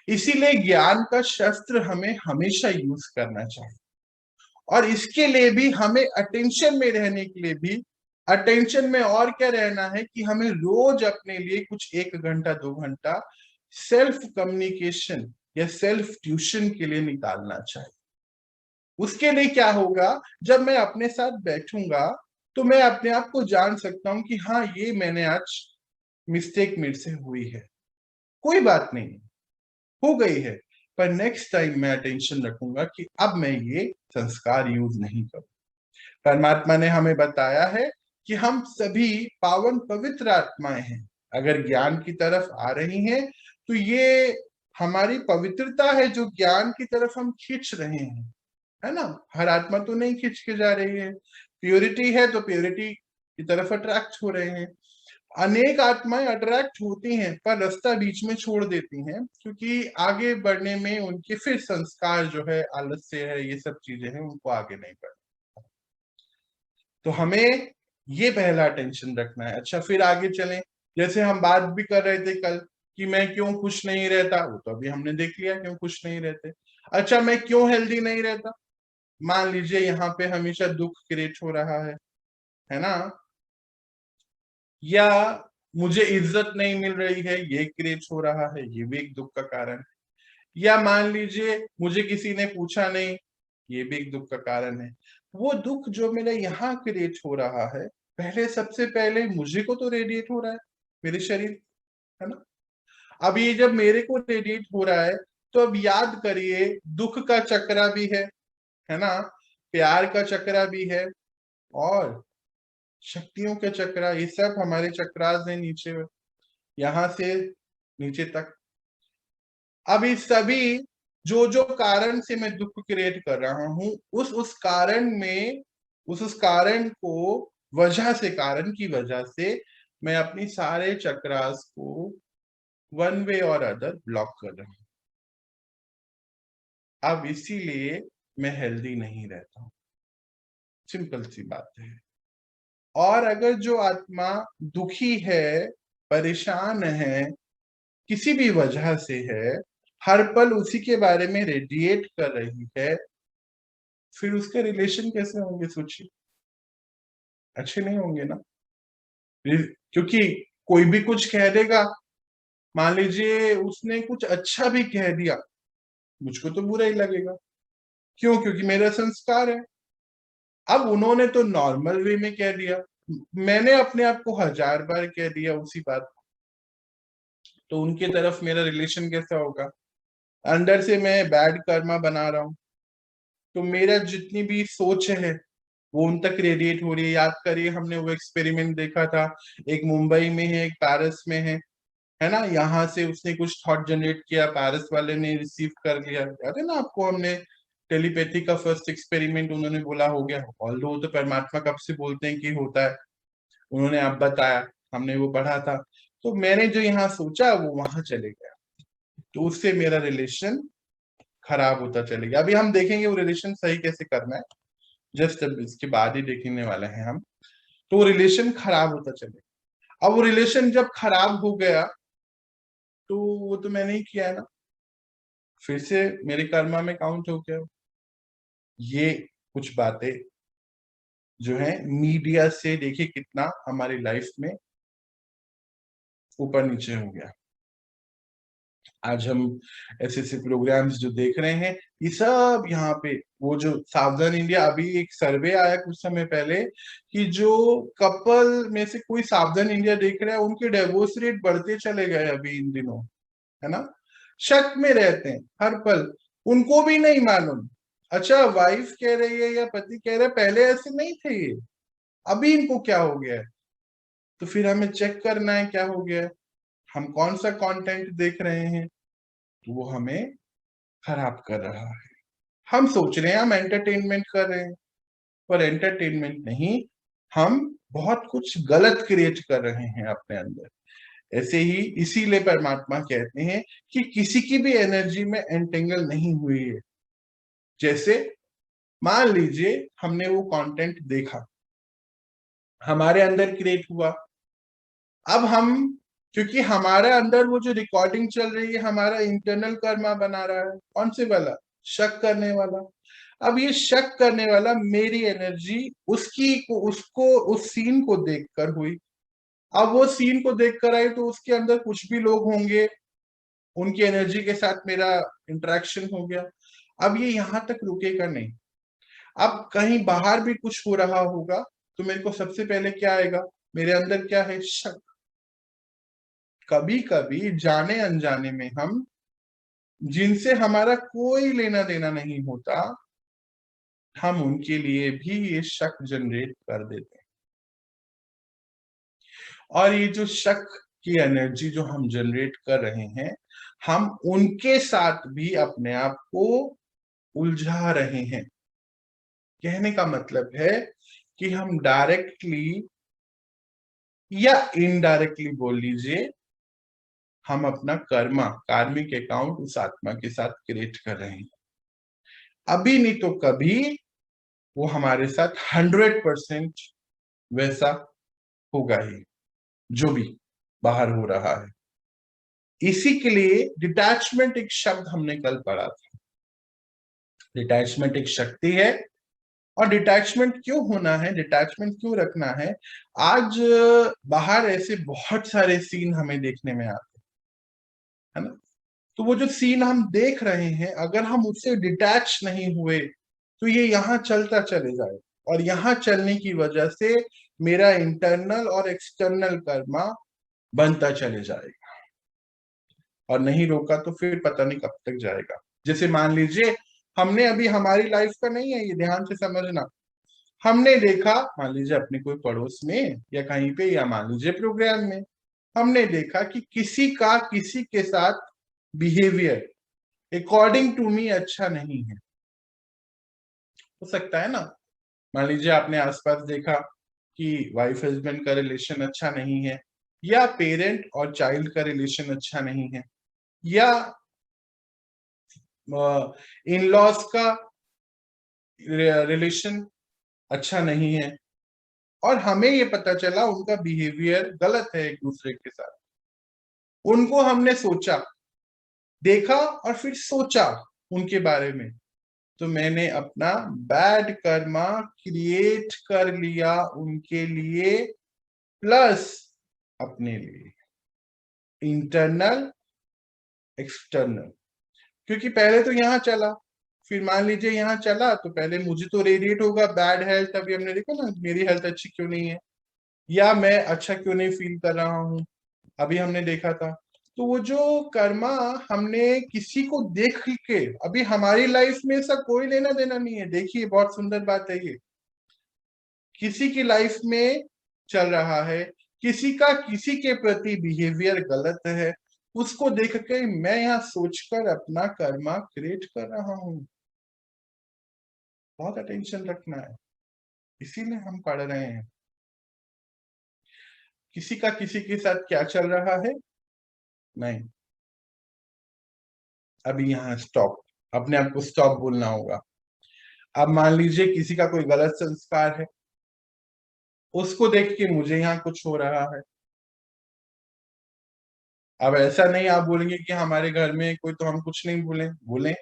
इसीलिए ज्ञान का शस्त्र हमें हमेशा यूज करना चाहिए। और इसके लिए भी हमें अटेंशन में रहने के लिए भी, अटेंशन में और क्या रहना है कि हमें रोज अपने लिए कुछ 1 घंटा 2 घंटा सेल्फ कम्युनिकेशन या सेल्फ ट्यूशन के लिए निकालना चाहिए। उसके लिए क्या होगा, जब मैं अपने साथ बैठूंगा तो मैं अपने आप को जान सकता हूं कि हाँ, ये मैंने आज मिस्टेक मेरे से हुई है, कोई बात नहीं, हो गई है, पर नेक्स्ट टाइम मैं अटेंशन रखूंगा कि अब मैं ये संस्कार यूज नहीं करूं। परमात्मा ने हमें बताया है कि हम सभी पावन पवित्र आत्माएं हैं। अगर ज्ञान की तरफ आ रही हैं, तो ये हमारी पवित्रता है जो ज्ञान की तरफ हम खींच रहे हैं, है ना। हर आत्मा तो नहीं खींच के जा रही है, प्योरिटी है तो प्योरिटी की तरफ अट्रैक्ट हो रहे हैं। अनेक आत्माएं अट्रैक्ट होती हैं पर रास्ता बीच में छोड़ देती हैं, क्योंकि आगे बढ़ने में उनके फिर संस्कार जो है, आलस्य है, ये सब चीजें हैं, उनको आगे नहीं बढ़। तो हमें ये पहला टेंशन रखना है। अच्छा, फिर आगे चलें। जैसे हम बात भी कर रहे थे कल कि मैं क्यों खुश नहीं रहता, वो तो अभी हमने देख लिया क्यों खुश नहीं रहते। अच्छा, मैं क्यों हेल्दी नहीं रहता, मान लीजिए यहाँ पे हमेशा दुख क्रिएट हो रहा है ना, या मुझे इज्जत नहीं मिल रही है, ये क्रिएट हो रहा है, ये भी एक दुख का कारण है। या मान लीजिए मुझे किसी ने पूछा नहीं, ये भी एक दुख का कारण है। वो दुख जो मेरा यहाँ क्रिएट हो रहा है, पहले सबसे पहले मुझे को तो रेडिएट हो रहा है, मेरे शरीर, है ना। अब ये जब मेरे को रेडिएट हो रहा है, तो अब याद करिए, दुख का चक्रा भी है ना, प्यार का चक्रा भी है, और शक्तियों के चक्रा, ये सब हमारे चक्रास है नीचे, यहां से नीचे तक। अब इस सभी जो जो कारण से मैं दुख क्रिएट कर रहा हूं, उस कारण में, उस कारण को, वजह से, कारण की वजह से मैं अपनी सारे चक्रास को वन वे और अदर ब्लॉक कर रहा हूं। अब इसीलिए मैं हेल्दी नहीं रहता हूं। सिंपल सी बात है। और अगर जो आत्मा दुखी है, परेशान है, किसी भी वजह से है, हर पल उसी के बारे में रेडिएट कर रही है, फिर उसके रिलेशन कैसे होंगे सोचिए? अच्छे नहीं होंगे ना। क्योंकि कोई भी कुछ कह देगा, मान लीजिए उसने कुछ अच्छा भी कह दिया, मुझको तो बुरा ही लगेगा। क्यों? क्योंकि मेरा संस्कार है। अब उन्होंने तो नॉर्मल वे में कह दिया, मैंने अपने आप को 1000 बार कह दिया उसी बात, तो उनके तरफ मेरा रिलेशन कैसा होगा? अंदर से मैं बैड कर्मा बना रहा हूं, तो मेरा जितनी भी सोच है वो उन तक रेडिएट हो रही है। याद करिए, हमने वो एक्सपेरिमेंट देखा था, एक मुंबई में है, एक पेरिस में है ना। यहाँ से उसने कुछ थॉट जनरेट किया, पेरिस वाले ने रिसीव कर लिया। याद है ना आपको, हमने टेलीपैथी का फर्स्ट एक्सपेरिमेंट उन्होंने बोला हो गया। ऑल्दो तो परमात्मा कब से बोलते हैं कि होता है, उन्होंने आप बताया, हमने वो पढ़ा था। तो मैंने जो यहाँ सोचा वो वहां चले गया, तो उससे मेरा रिलेशन खराब होता चलेगा। अभी हम देखेंगे वो रिलेशन सही कैसे करना है, जस्ट अब इसके बाद ही देखने वाले हैं हम। तो वो रिलेशन खराब होता चलेगा। अब वो रिलेशन जब खराब हो गया, तो वो तो मैंने ही किया है ना, फिर से मेरे कर्मा में काउंट हो गया। ये कुछ बातें जो है मीडिया से देखिए कितना हमारी लाइफ में ऊपर नीचे हो गया। आज हम ऐसे ऐसे प्रोग्राम्स जो देख रहे हैं, ये सब यहाँ पे वो जो सावधान इंडिया, अभी एक सर्वे आया कुछ समय पहले कि जो कपल में से कोई सावधान इंडिया देख रहा है, उनके डिवोर्स रेट बढ़ते चले गए अभी इन दिनों, है ना। शक में रहते हैं हर पल, उनको भी नहीं मालूम। अच्छा, वाइफ कह रही है या पति कह रहा है पहले ऐसे नहीं थे ये, अभी इनको क्या हो गया है? तो फिर हमें चेक करना है क्या हो गया है, हम कौन सा कंटेंट देख रहे हैं, तो वो हमें खराब कर रहा है। हम सोच रहे हैं हम एंटरटेनमेंट कर रहे हैं, पर एंटरटेनमेंट नहीं, हम बहुत कुछ गलत क्रिएट कर रहे हैं अपने अंदर। ऐसे ही इसीलिए परमात्मा कहते हैं कि किसी की भी एनर्जी में एंटेंगल नहीं हुई है। जैसे मान लीजिए हमने वो कंटेंट देखा, हमारे अंदर क्रिएट हुआ, अब हम, क्योंकि हमारे अंदर वो जो रिकॉर्डिंग चल रही है, हमारा इंटरनल कर्मा बना रहा है, कौन से वाला? शक करने वाला। अब ये शक करने वाला मेरी एनर्जी उसकी को उसको उस सीन को देखकर हुई। अब वो सीन को देखकर आई तो उसके अंदर कुछ भी लोग होंगे, उनकी एनर्जी के साथ मेरा इंटरेक्शन हो गया। अब ये यहां तक रुकेगा नहीं, अब कहीं बाहर भी कुछ हो रहा होगा तो मेरे को सबसे पहले क्या आएगा? मेरे अंदर क्या है? शक। कभी कभी जाने अनजाने में हम, जिनसे हमारा कोई लेना देना नहीं होता, हम उनके लिए भी ये शक जनरेट कर देते हैं। और ये जो शक की एनर्जी जो हम जनरेट कर रहे हैं, हम उनके साथ भी अपने आप को उलझा रहे हैं। कहने का मतलब है कि हम डायरेक्टली या इनडायरेक्टली बोल लीजिए, हम अपना कर्मा, कार्मिक अकाउंट उस आत्मा के साथ क्रिएट कर रहे हैं। अभी नहीं तो कभी वो हमारे साथ 100% वैसा होगा ही, जो भी बाहर हो रहा है। इसी के लिए डिटैचमेंट एक शब्द हमने कल पढ़ा था। डिटैचमेंट एक शक्ति है। और डिटैचमेंट क्यों होना है, डिटैचमेंट क्यों रखना है? आज बाहर ऐसे बहुत सारे सीन हमें देखने में आते हैं, है ना। तो वो जो सीन हम देख रहे हैं, अगर हम उससे डिटैच नहीं हुए तो ये यहाँ चलता चले जाए, और यहाँ चलने की वजह से मेरा इंटरनल और एक्सटर्नल कर्मा बनता चले जाएगा, और नहीं रोका तो फिर पता नहीं कब तक जाएगा। जैसे मान लीजिए, हमने अभी, हमारी लाइफ का नहीं है ये, ध्यान से समझना, हमने देखा, मान लीजिए अपने कोई पड़ोस में या कहीं पे, या मान लीजिए प्रोग्राम में, हमने देखा कि किसी का किसी के साथ बिहेवियर अकॉर्डिंग टू मी अच्छा नहीं है। हो सकता है ना, मान लीजिए आपने आसपास देखा कि वाइफ हस्बैंड का रिलेशन अच्छा नहीं है, या पेरेंट और चाइल्ड का रिलेशन अच्छा नहीं है, या इन लॉज का रिलेशन अच्छा नहीं है, और हमें ये पता चला उनका बिहेवियर गलत है एक दूसरे के साथ। उनको हमने सोचा, देखा और फिर सोचा उनके बारे में, तो मैंने अपना बैड कर्मा क्रिएट कर लिया उनके लिए, प्लस अपने लिए, इंटरनल एक्सटर्नल। क्योंकि पहले तो यहां चला, फिर मान लीजिए यहां चला तो पहले मुझे तो रेडिएट होगा बैड हेल्थ, अभी हमने देखा ना मेरी हेल्थ अच्छी क्यों नहीं है, या मैं अच्छा क्यों नहीं फील कर रहा हूं, अभी हमने देखा था। तो वो जो कर्मा हमने किसी को देख के, अभी हमारी लाइफ में ऐसा कोई लेना देना नहीं है, देखिए बहुत सुंदर बात है ये, किसी की लाइफ में चल रहा है, किसी का किसी के प्रति बिहेवियर गलत है, उसको देख के मैं यहाँ सोचकर अपना कर्मा क्रिएट कर रहा हूं। बहुत अटेंशन रखना है, इसीलिए हम पढ़ रहे हैं। किसी का किसी के साथ क्या चल रहा है, नहीं, अभी यहाँ स्टॉप, अपने आप को स्टॉप बोलना होगा। अब मान लीजिए किसी का कोई गलत संस्कार है, उसको देख के मुझे यहाँ कुछ हो रहा है। अब ऐसा नहीं आप बोलेंगे कि हमारे घर में कोई, तो हम कुछ नहीं बोले, बोले,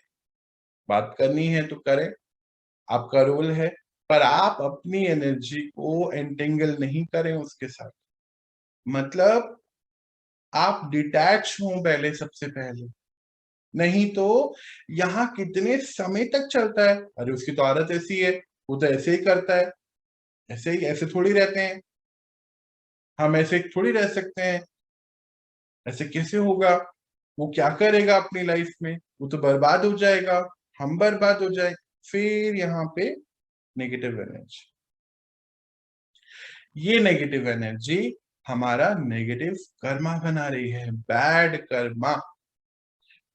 बात करनी है तो करें, आपका रोल है, पर आप अपनी एनर्जी को एंटेंगल नहीं करें उसके साथ। मतलब आप डिटैच हो पहले, सबसे पहले, नहीं तो यहाँ कितने समय तक चलता है, अरे उसकी तो आदत ऐसी है, वो तो ऐसे ही करता है, ऐसे ही, ऐसे थोड़ी रहते हैं हम, ऐसे थोड़ी रह सकते हैं, ऐसे कैसे होगा, वो क्या करेगा अपनी लाइफ में, वो तो बर्बाद हो जाएगा, हम बर्बाद हो जाए। फिर यहाँ पे नेगेटिव एनर्जी, ये नेगेटिव एनर्जी हमारा नेगेटिव कर्मा बना रही है, बैड कर्मा,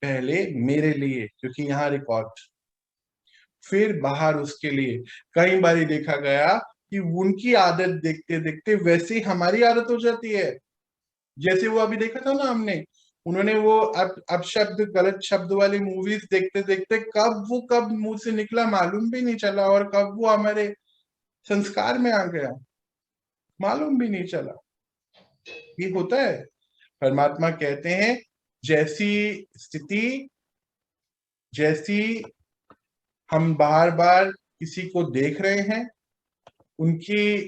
पहले मेरे लिए क्योंकि यहाँ रिकॉर्ड, फिर बाहर उसके लिए। कई बार देखा गया कि उनकी आदत देखते देखते वैसे ही हमारी आदत हो जाती है। जैसे वो अभी देखा था ना हमने, उन्होंने वो अब शब्द, गलत शब्द वाली मूवीज देखते देखते कब मुंह से निकला मालूम भी नहीं चला, और कब वो हमारे संस्कार में आ गया मालूम भी नहीं चला। ये होता है। परमात्मा कहते हैं जैसी स्थिति, जैसी हम बार बार किसी को देख रहे हैं, उनकी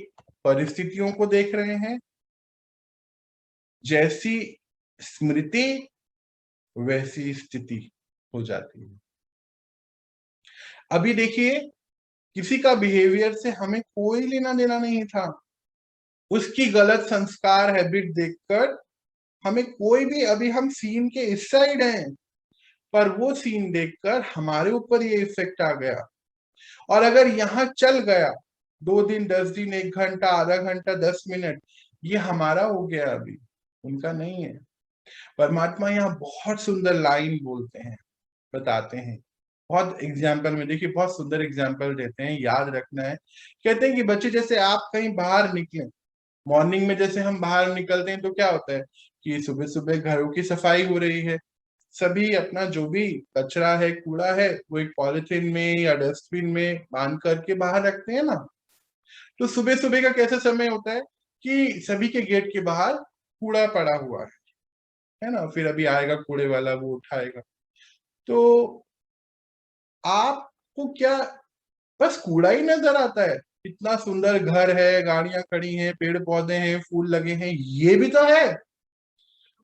परिस्थितियों को देख रहे हैं, जैसी स्मृति वैसी स्थिति हो जाती है। अभी देखिए, किसी का बिहेवियर से हमें कोई लेना देना नहीं था, उसकी गलत संस्कार हैबिट देखकर हमें कोई भी, अभी हम सीन के इस साइड हैं, पर वो सीन देखकर हमारे ऊपर ये इफेक्ट आ गया। और अगर यहाँ चल गया 2 दिन, 10 दिन, 1 घंटा, आधा घंटा, 10 मिनट, ये हमारा हो गया, अभी उनका नहीं है। परमात्मा यहाँ बहुत सुंदर लाइन बोलते हैं, बताते हैं, बहुत एग्जाम्पल में देखिए, बहुत सुंदर एग्जाम्पल देते हैं, याद रखना है। कहते हैं कि बच्चे, जैसे आप कहीं बाहर निकले, मॉर्निंग में जैसे हम बाहर निकलते हैं तो क्या होता है कि सुबह सुबह घरों की सफाई हो रही है, सभी अपना जो भी कचरा है, कूड़ा है, वो एक पॉलिथीन में या डस्टबिन में बांध करके बाहर रखते हैं ना। तो सुबह सुबह का कैसा समय होता है कि सभी के गेट के बाहर कूड़ा पड़ा हुआ है ना, फिर अभी आएगा कूड़े वाला, वो उठाएगा। तो आपको क्या बस कूड़ा ही नजर आता है? इतना सुंदर घर है, गाड़ियां खड़ी हैं, पेड़ पौधे हैं, फूल लगे हैं, ये भी तो है।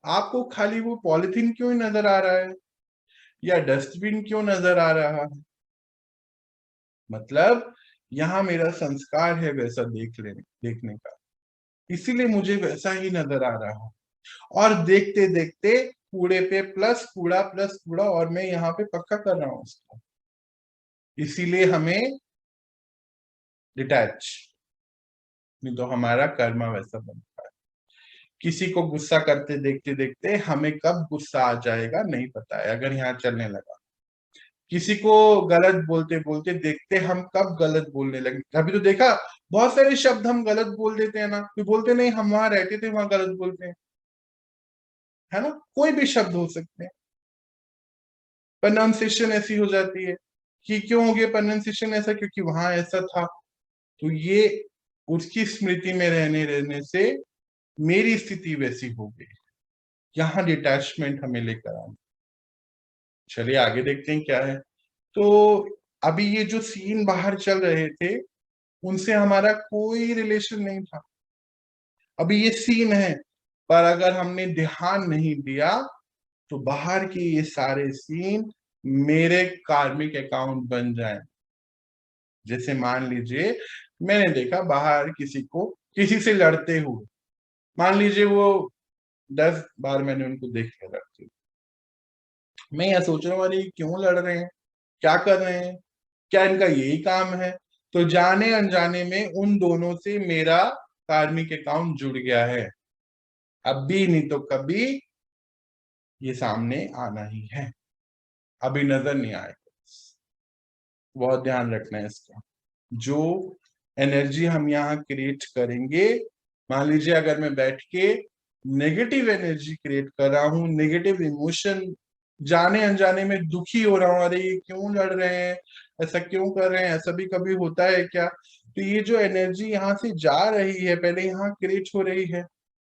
आपको खाली वो पॉलिथीन क्यों नजर आ रहा है, या डस्टबिन क्यों नजर आ रहा है? मतलब यहाँ मेरा संस्कार है वैसा देखने का, इसीलिए मुझे वैसा ही नजर आ रहा है। और देखते देखते कूड़े पे प्लस कूड़ा, और मैं यहाँ पे पक्का कर रहा हूँ उसको। इसीलिए हमें डिटैच, नहीं तो हमारा कर्मा वैसा बनता है। किसी को गुस्सा करते देखते देखते हमें कब गुस्सा आ जाएगा नहीं पता है, अगर यहाँ चलने लगा। किसी को गलत बोलते बोलते देखते हम कब गलत बोलने लगे। अभी तो देखा, बहुत सारे शब्द हम गलत बोल देते हैं ना, कोई बोलते नहीं हम वहां रहते थे, वहां गलत बोलते हैं, है ना, कोई भी शब्द हो सकते हैं। प्रोनाउंसिएशन ऐसी हो जाती है कि क्यों हो गया प्रोनाउंसिएशन ऐसा, क्योंकि वहां ऐसा था। तो ये उसकी स्मृति में रहने से मेरी स्थिति वैसी हो गई। यहाँ डिटैचमेंट हमें लेकर आना। चलिए आगे देखते हैं क्या है। तो अभी ये जो सीन बाहर चल रहे थे उनसे हमारा कोई रिलेशन नहीं था। अभी ये सीन है, पर अगर हमने ध्यान नहीं दिया तो बाहर के ये सारे सीन मेरे कार्मिक अकाउंट बन जाए। जैसे मान लीजिए मैंने देखा बाहर किसी को किसी से लड़ते हुए, मान लीजिए वो 10 बार मैंने उनको देख लिया लड़ते हुए। मैं यह सोच रहा हूँ अरे क्यों लड़ रहे हैं, क्या कर रहे हैं, क्या इनका यही काम है। तो जाने अनजाने में उन दोनों से मेरा कार्मिक अकाउंट जुड़ गया है। अब भी नहीं तो कभी ये सामने आना ही है, अभी नजर नहीं आएगा। बहुत ध्यान रखना है इसका। जो एनर्जी हम यहाँ क्रिएट करेंगे, मान लीजिए अगर मैं बैठ के नेगेटिव एनर्जी क्रिएट कर रहा हूँ, नेगेटिव इमोशन, जाने अनजाने में दुखी हो रहा हूँ, अरे ये क्यों लड़ रहे हैं, ऐसा क्यों कर रहे हैं, ऐसा भी कभी होता है क्या। तो ये जो एनर्जी यहाँ से जा रही है, पहले यहाँ क्रिएट हो रही है,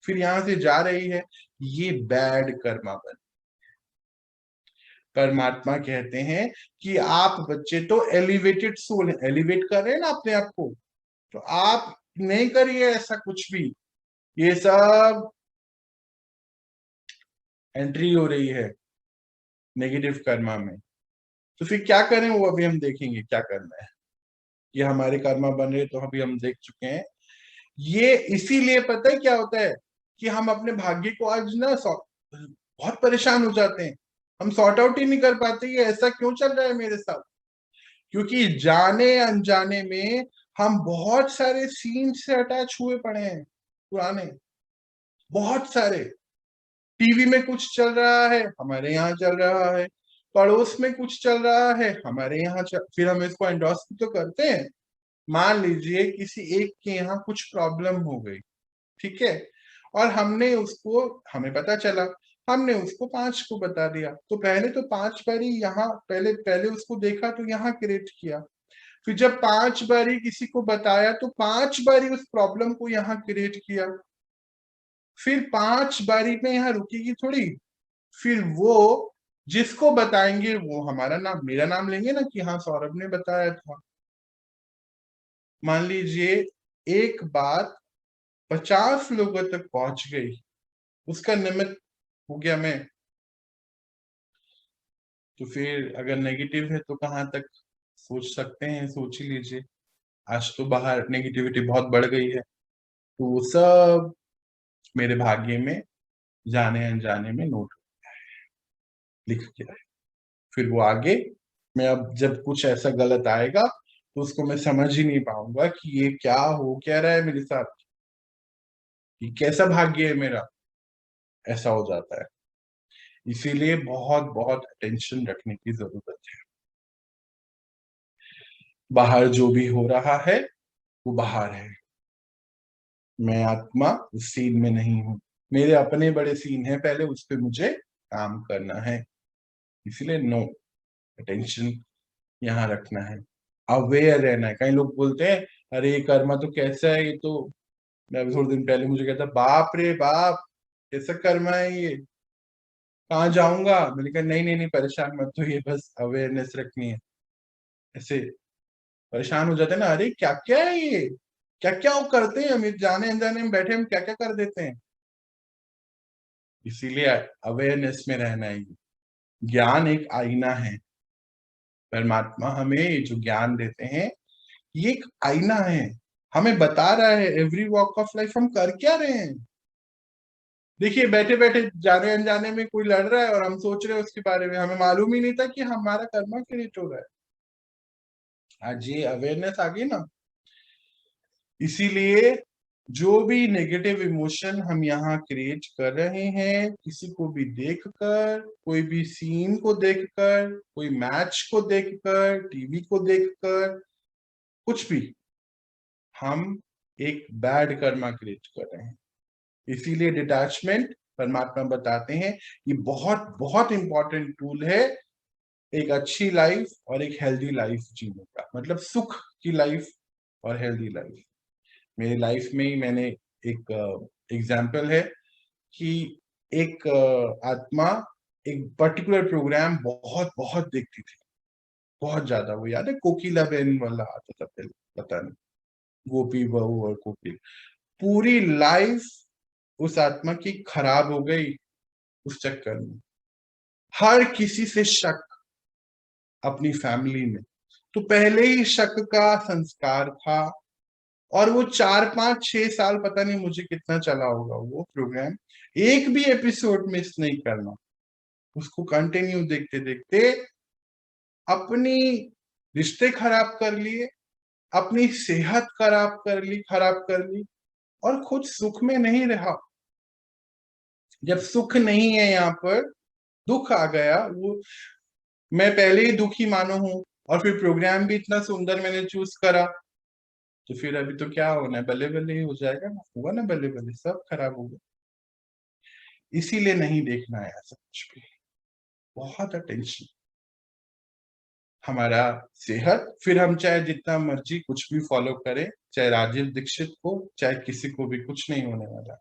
फिर यहाँ से जा रही है, ये बैड कर्मा बन। परमात्मा कहते हैं कि आप बच्चे तो एलिवेटेड सोल है, एलिवेट कर रहे हैं ना अपने आप को, तो आप नहीं करिए ऐसा कुछ भी। ये सब एंट्री हो रही है नेगेटिव कर्मा में। तो फिर क्या करें वो अभी हम देखेंगे क्या करना है। ये हमारे कर्मा बन रहे तो अभी हम देख चुके हैं। ये इसीलिए पता है क्या होता है कि हम अपने भाग्य को आज ना बहुत परेशान हो जाते हैं, हम सॉर्ट आउट ही नहीं कर पाते ये ऐसा क्यों चल रहा है मेरे साथ। क्योंकि जाने अनजाने में हम बहुत सारे सीन से अटैच हुए पड़े हैं, पुराने बहुत सारे। टीवी में कुछ चल रहा है, हमारे यहाँ चल रहा है, पड़ोस में कुछ चल रहा है, हमारे यहाँ फिर हम इसको एंडोर्स तो करते हैं। मान लीजिए किसी एक के यहाँ कुछ प्रॉब्लम हो गई, ठीक है, और हमने उसको, हमें पता चला, हमने उसको 5 को बता दिया। तो पहले तो 5 बारी यहाँ पहले पहले उसको देखा तो यहाँ क्रिएट किया, फिर जब 5 बारी किसी को बताया तो 5 बारी उस प्रॉब्लम को यहाँ क्रिएट किया, फिर 5 बारी में यहाँ रुकेगी थोड़ी, फिर वो जिसको बताएंगे वो हमारा नाम, मेरा नाम लेंगे ना कि हाँ सौरभ ने बताया था। मान लीजिए एक बात 50 लोगों तक पहुंच गई, उसका निमित्त हो गया मैं। तो फिर अगर नेगेटिव है तो कहाँ तक सोच सकते हैं, सोच ही लीजिए। आज तो बाहर नेगेटिविटी बहुत बढ़ गई है, तो वो सब मेरे भाग्य में जाने अनजाने में नोट लिख गया है। फिर वो आगे मैं अब जब कुछ ऐसा गलत आएगा तो उसको मैं समझ ही नहीं पाऊंगा कि ये क्या हो क्या रहा है मेरे साथ, ये कैसा भाग्य है मेरा, ऐसा हो जाता है। इसीलिए बहुत बहुत अटेंशन रखने की जरूरत है। बाहर जो भी हो रहा है वो बाहर है, मैं आत्मा उस सीन में नहीं हूं। मेरे अपने बड़े सीन है, पहले उस पर मुझे काम करना है। इसीलिए नो, अटेंशन यहाँ रखना है, अवेयर रहना है। कई लोग बोलते हैं अरे ये कर्मा तो कैसा है, ये तो, मैं अभी थोड़े दिन पहले मुझे कहता बाप रे बाप कैसा कर्मा है ये, कहाँ जाऊंगा। मैंने कहा नहीं नहीं नहीं परेशान मत हो, ये बस अवेयरनेस रखनी है। ऐसे परेशान हो जाते हैं ना, अरे क्या क्या है ये, क्या क्या वो करते हैं, हम जाने अनजाने में बैठे हम क्या क्या कर देते हैं। इसीलिए अवेयरनेस में रहना है। ज्ञान एक आईना है, परमात्मा हमें ये जो ज्ञान देते हैं ये एक आईना है, हमें बता रहा है एवरी वॉक ऑफ लाइफ हम कर क्या रहे हैं। देखिए बैठे बैठे जाने अनजाने में कोई लड़ रहा है और हम सोच रहे हैं उसके बारे में, हमें मालूम ही नहीं था कि हमारा कर्मा क्रिएट हो रहा है। आज ये अवेयरनेस आ गई ना, इसीलिए जो भी नेगेटिव इमोशन हम यहाँ क्रिएट कर रहे हैं, किसी को भी देखकर, कोई भी सीन को देखकर, कोई मैच को देखकर, टीवी को देखकर, कुछ भी, हम एक बैड कर्मा क्रिएट कर रहे हैं। इसीलिए डिटैचमेंट परमात्मा बताते हैं ये बहुत बहुत इंपॉर्टेंट टूल है एक अच्छी लाइफ और एक हेल्दी लाइफ जीने का, मतलब सुख की लाइफ और हेल्दी लाइफ। मेरी लाइफ में ही मैंने एक एग्जाम्पल है कि एक आत्मा एक पर्टिकुलर प्रोग्राम बहुत बहुत देखती थी, बहुत ज्यादा। वो याद है कोकिला बहन वाला आता था पहले, पता नहीं, गोपी बहू और कोकिल। पूरी लाइफ उस आत्मा की खराब हो गई उस चक्कर में। हर किसी से शक अपनी फैमिली में, तो पहले ही शक का संस्कार था। और वो 4 5 6 साल, पता नहीं मुझे कितना चला होगा वो प्रोग्राम, एक भी एपिसोड मिस नहीं करना, उसको कंटिन्यू देखते देखते अपनी रिश्ते खराब कर लिए, अपनी सेहत खराब कर ली, और खुद सुख में नहीं रहा। जब सुख नहीं है यहाँ पर, दुख आ गया। वो मैं पहले ही दुखी मानो हूं, और फिर प्रोग्राम भी इतना सुंदर मैंने चूज करा, तो फिर अभी तो क्या होना है, बल्ले बल्ले ही हो जाएगा ना। हुआ ना बल्ले बल्ले, सब खराब हो गया। इसीलिए नहीं देखना है ऐसा कुछ भी। बहुत अटेंशन, हमारा सेहत, फिर हम चाहे जितना मर्जी कुछ भी फॉलो करें, चाहे राजीव दीक्षित को, चाहे किसी को भी, कुछ नहीं होने वाला,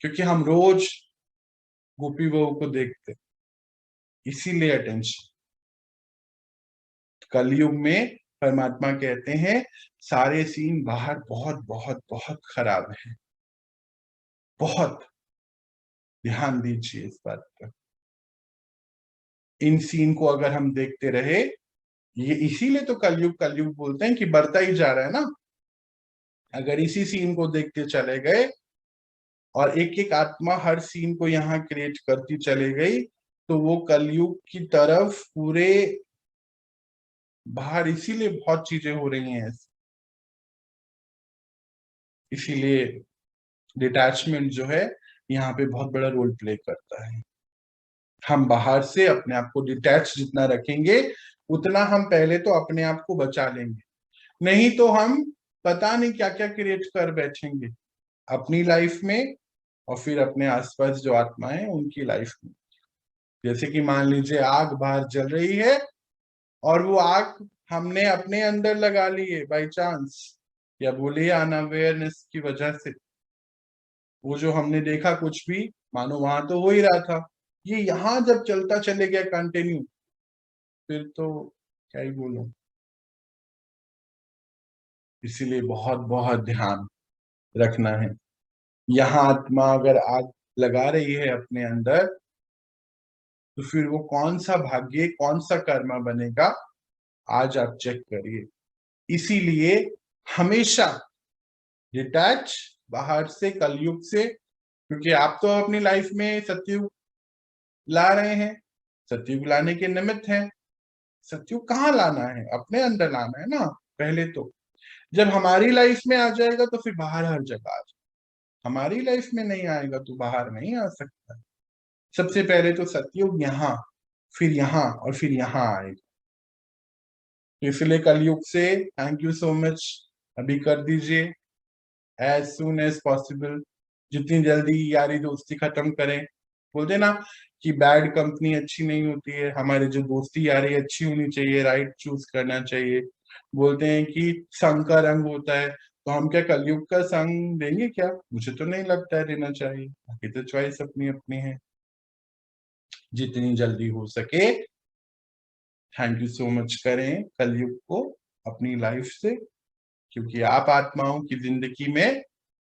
क्योंकि हम रोज गोपी बहू को देखते, इसीलिए अटेंशन। कलयुग में परमात्मा कहते हैं सारे सीन बाहर बहुत बहुत बहुत खराब है, बहुत ध्यान दीजिए इस बात पर। इन सीन को अगर हम देखते रहे, ये इसीलिए तो कलयुग कलयुग बोलते हैं कि बढ़ता ही जा रहा है ना। अगर इसी सीन को देखते चले गए और एक एक आत्मा हर सीन को यहाँ क्रिएट करती चले गई, तो वो कलयुग की तरफ पूरे बाहर, इसीलिए बहुत चीजें हो रही हैं। इसीलिए डिटैचमेंट जो है यहाँ पे बहुत बड़ा रोल प्ले करता है। हम बाहर से अपने आप को डिटैच जितना रखेंगे, उतना हम पहले तो अपने आप को बचा लेंगे। नहीं तो हम पता नहीं क्या क्या क्रिएट कर बैठेंगे अपनी लाइफ में, और फिर अपने आसपास जो आत्माएं हैं उनकी लाइफ में। जैसे कि मान लीजिए आग बाहर जल रही है, और वो आग हमने अपने अंदर लगा ली है बाई चांस, या बोलिए अनअवेयरनेस की वजह से। वो जो हमने देखा कुछ भी, मानो वहां तो हो ही रहा था, ये यहाँ जब चलता चले गया कंटिन्यू, फिर तो क्या ही बोलूं। इसीलिए बहुत बहुत ध्यान रखना है। यहाँ आत्मा अगर आग लगा रही है अपने अंदर, तो फिर वो कौन सा भाग्य, कौन सा कर्मा बनेगा, आज आप चेक करिए। इसीलिए हमेशा डिटैच बाहर से, कलयुग से, क्योंकि आप तो अपनी लाइफ में सतयुग ला रहे हैं, सतयुग लाने के निमित्त हैं। सतयुग कहाँ लाना है, अपने अंदर लाना है ना पहले तो। जब हमारी लाइफ में आ जाएगा तो फिर बाहर हर जगह आ जाएगा। हमारी लाइफ में नहीं आएगा तो बाहर नहीं आ सकता। सबसे पहले तो सतयुग यहाँ, फिर यहाँ, और फिर यहाँ आएगा। तो इसलिए कलयुग से थैंक यू सो मच, अभी कर दीजिए एज सुन एज पॉसिबल, जितनी जल्दी यारी दोस्ती खत्म करें। बोलते ना कि बैड कंपनी अच्छी नहीं होती है, हमारी जो दोस्ती यारी अच्छी होनी चाहिए, राइट चूज करना चाहिए। बोलते हैं कि संग का रंग होता है, तो हम क्या कलयुग का संग देंगे क्या? मुझे तो नहीं लगता है देना चाहिए, बाकी तो चॉइस अपनी अपनी है। जितनी जल्दी हो सके थैंक यू सो मच करें कलयुग को अपनी लाइफ से, क्योंकि आप आत्माओं की जिंदगी में,